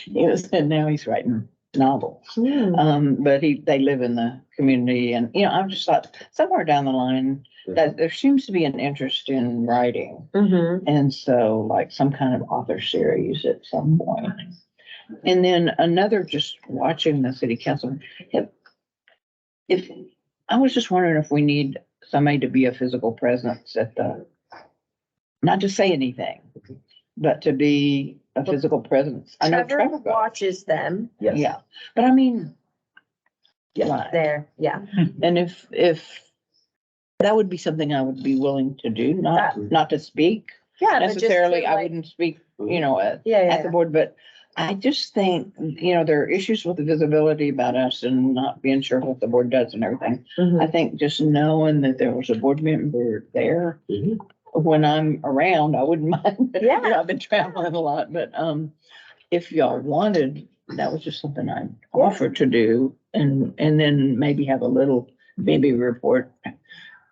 And now he's writing novels. But they live in the community and, I've just thought somewhere down the line that there seems to be an interest in writing. Mm-hmm. And so like some kind of author series at some point. And then another, just watching the city council, if I was just wondering if we need somebody to be a physical presence at not to say anything, but to be a physical presence. I know Trevor Trevor goes. watches them. Yes. Yeah, but I mean, yeah, There, yeah. and if that would be something I would be willing to do, not to speak Yeah. but just to, necessarily. I like- wouldn't speak, at Yeah, the yeah, board, but I just think, there are issues with the visibility about us and not being sure what the board does and everything. Mhm. I think just knowing that there was a board member there Mhm. when I'm around, I wouldn't mind. Yeah. I've been traveling a lot, but, if y'all wanted, that was just something I Yeah. offered to do and then maybe have a little baby report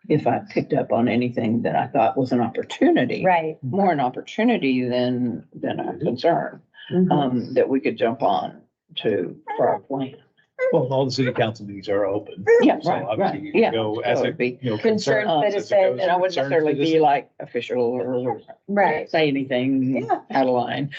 if I picked up on anything that I thought was an opportunity. Right. More an opportunity than a concern, Mhm. that we could jump on for our plan. Well, all the city council meetings are open. Yeah, So right, obviously right, you yeah. can go as So a, it'd be Concerned Um, citizen. And I wouldn't necessarily be like official or Right. say anything Yeah. out of line.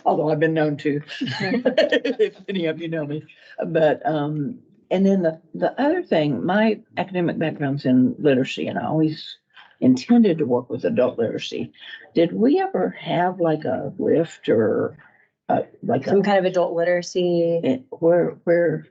Although I've been known to, if any of you know me. But, and then the other thing, my academic background's in literacy and I always intended to work with adult literacy. Did we ever have like a lift or like Some kind of adult literacy, where,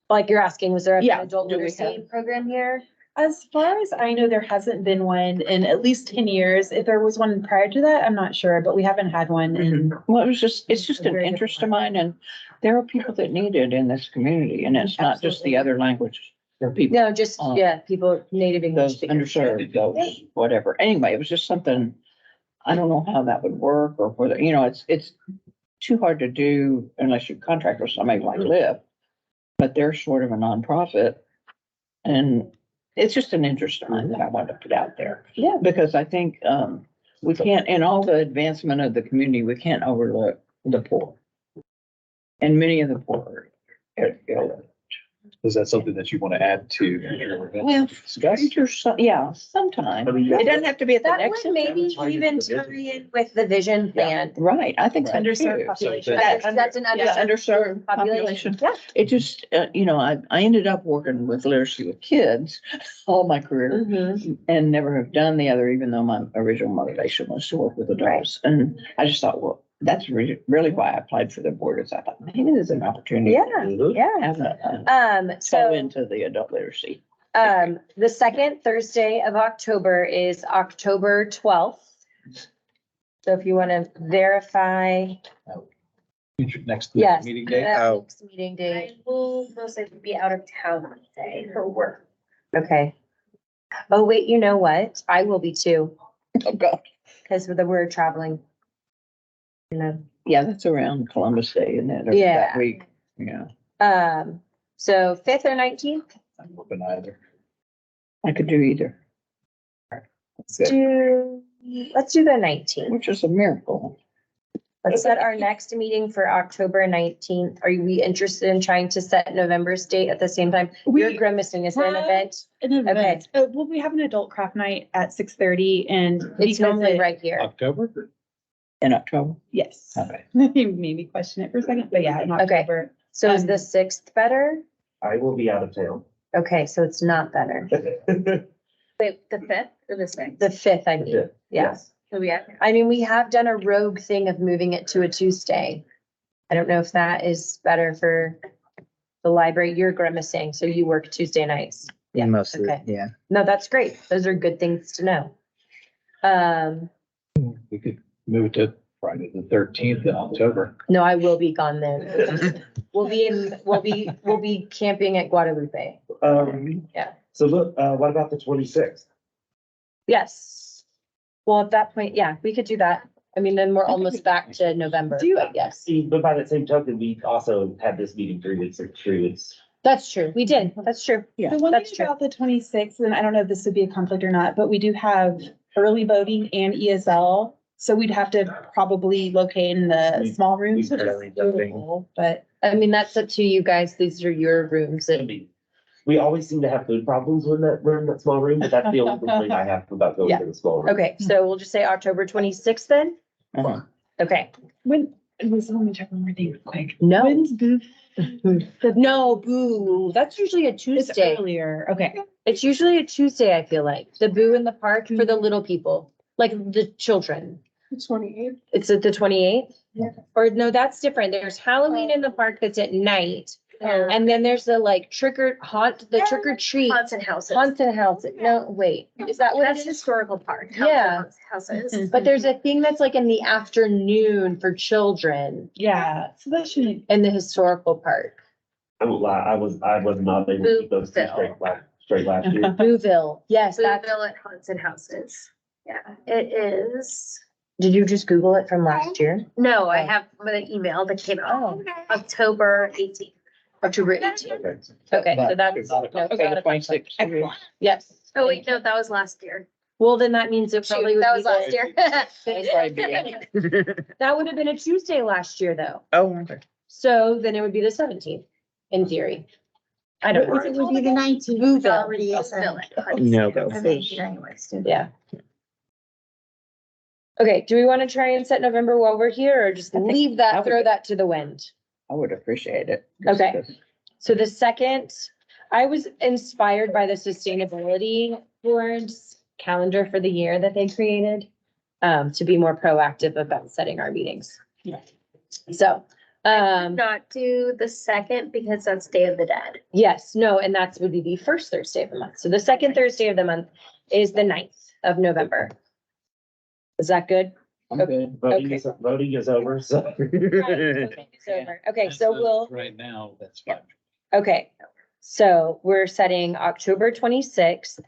like you're asking, was there an Yeah, adult do we literacy have- program here? As far as I know, there hasn't been one in at least 10 years. If there was one prior to that, I'm not sure, but we haven't had one in. well, it's just A an very good interest of point. mine and there are people that need it in this community and it's not just the other language. There are people, No, just, people, native English those speakers. underserved, those, whatever. Anyway, it was just something, I don't know how that would work or whether, it's too hard to do unless you contract with somebody like Liv. But they're sort of a nonprofit and it's just an interest of mine that I want to put out there. Yeah. Because I think, we can't, in all the advancement of the community, we can't overlook the poor. And many of the poor are ill. is that something that you want to add to your event? Well, Discuss? future, yeah, sometime. I mean, It doesn't have to be at the That next. would maybe Try to even get the tie in with the vision plan. Right, I think so Underserved too. population. That's an Yeah, underserved underserved population. Yeah. It just, I ended up working with literacy with kids all my career Mhm. and never have done the other, even though my original motivation was to work with adults. And I just thought, well, that's really why I applied for the board is I thought, maybe there's an opportunity. Yeah, to yeah. Have a, So. so into the adult literacy. The second Thursday of October is October 12th. So if you want to verify, Next yes. meeting day. that Oh. next Meeting I date, will most likely be out of town that day for work. okay. Oh, wait, you know what? I will be too, Oh, God. because we're traveling. You know, Yeah, that's around Columbus Day, isn't it? Or Yeah. That week, yeah. So 5th or 19th? I'm hoping either. I could do either, Let's do the 19th. which is a miracle. Let's set our next meeting for October 19th. Are we interested in trying to set November's date at the same time? You're We grimacing, is there an have- event? An event. Well, we have an adult craft night at 6:30 and. It's because normally it- right here. October? In October. Yes. Okay. Maybe question it for a second, but yeah, in Okay. October. So is the 6th better? I will be out of town. Okay, so it's not better. Wait, the 5th or the 6th? The 5th, I mean, yeah. Yes. Oh, yeah. I mean, we have done a rogue thing of moving it to a Tuesday. I don't know if that is better for the library. You're grimacing, so you work Tuesday nights. Yeah, Most of it, okay. yeah. No, that's great. Those are good things to know. We could move it to Friday the 13th in October. No, I will be gone then. We'll be camping at Guadalupe. Yeah. So look, what about the 26th? Yes. Well, at that point, yeah, we could do that. I mean, then we're almost back to November, Do you- but yes, See, but by that same token, we also had this meeting 3 weeks. that's true. We did. That's true. Yeah, The one that's thing true. about the 26th, and I don't know if this would be a conflict or not, but we do have early voting and ESL. So we'd have to probably locate in the small rooms, which is Early voting. beautiful, but I mean, that's up to you guys. These are your rooms I and mean, we always seem to have food problems when we're in that small room, but that's the only complaint I have about going to the small room. okay, so we'll just say October 26th then? Uh-huh. Okay. when, let me check one more thing real quick. No, When's booth? no, boo. That's usually a It's Tuesday. earlier, okay. It's usually a Tuesday, I feel like. The boo in the park for the little people, like the children. 28th. It's at the 28th? Yeah. Or no, that's different. There's Halloween in the park that's at night. Yeah. And then there's the like trick or treat. Haunts and houses. Haunted house. No, wait, is that what it That's is? historical park. Yeah. Houses. But there's a thing that's like in the afternoon for children Yeah, so that shouldn't, in the historical park. I won't lie, I was not able to keep those two straight last year. Booville, yes, that's, Boonville at Haunts and Houses. Yeah, it is. did you just Google it from last year? No, I have the email that came out October 18th. October 18th. Okay. Okay, so But- that's, no, it's Okay, not the a- 26th. yes. Oh, wait, no, that was last year. Well, then that means it probably Shoot, would that be was last year. That would have been a Tuesday last year, though. Oh, okay. So then it would be the 17th, in theory. I don't It know. would be the 19th. Move it. Already is. Boonville at Haunts. No go. I'm not here anyway, so. Yeah. Okay, do we want to try and set November while we're here or just I think leave I that, would- throw that to the wind? I would appreciate it. Okay. So the second, I was inspired by the sustainability board's calendar for the year that they created. To be more proactive about setting our meetings. Yeah. So, Not do the second because that's Day of the Dead. yes, no, and that's would be the first Thursday of the month. So the second Thursday of the month is the 9th of November. Is that good? I'm good. Voting is over, so. It's over. Okay, so we'll, Right now, that's fine. okay, so we're setting October 26th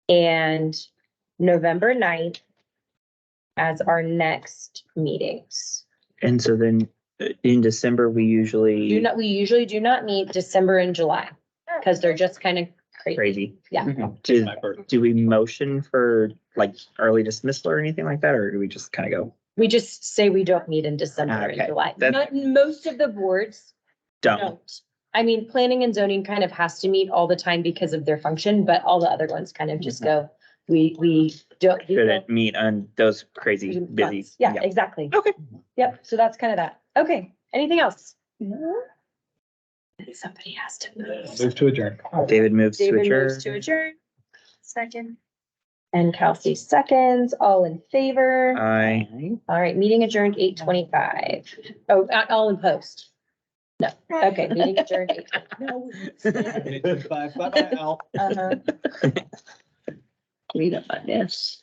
and November 9th as our next meetings. And so then in December, we usually We usually do not meet December and July because they're just kind of crazy. crazy. Yeah. Do, My birthday. do we motion for like early dismissal or anything like that, or do we just kind of go We just say we don't meet in December and Okay, July. that- Not, most of the boards dumb? don't. I mean, planning and zoning kind of has to meet all the time because of their function, but all the other ones kind of just go, we don't. we don't- Shouldn't meet on those crazy busy. Yeah, exactly. Okay. Yep, so that's kind of that. Okay, anything else? Somebody has to move. Move to adjourn. David moves to David adjourn. moves to adjourn Second. and Kelsey seconds, all in favor. Aye. All right, meeting adjourned 8:25. Oh, all in post. No, okay, meeting adjourned 8:25. Bye, Al. Uh-huh. Clean up my mess.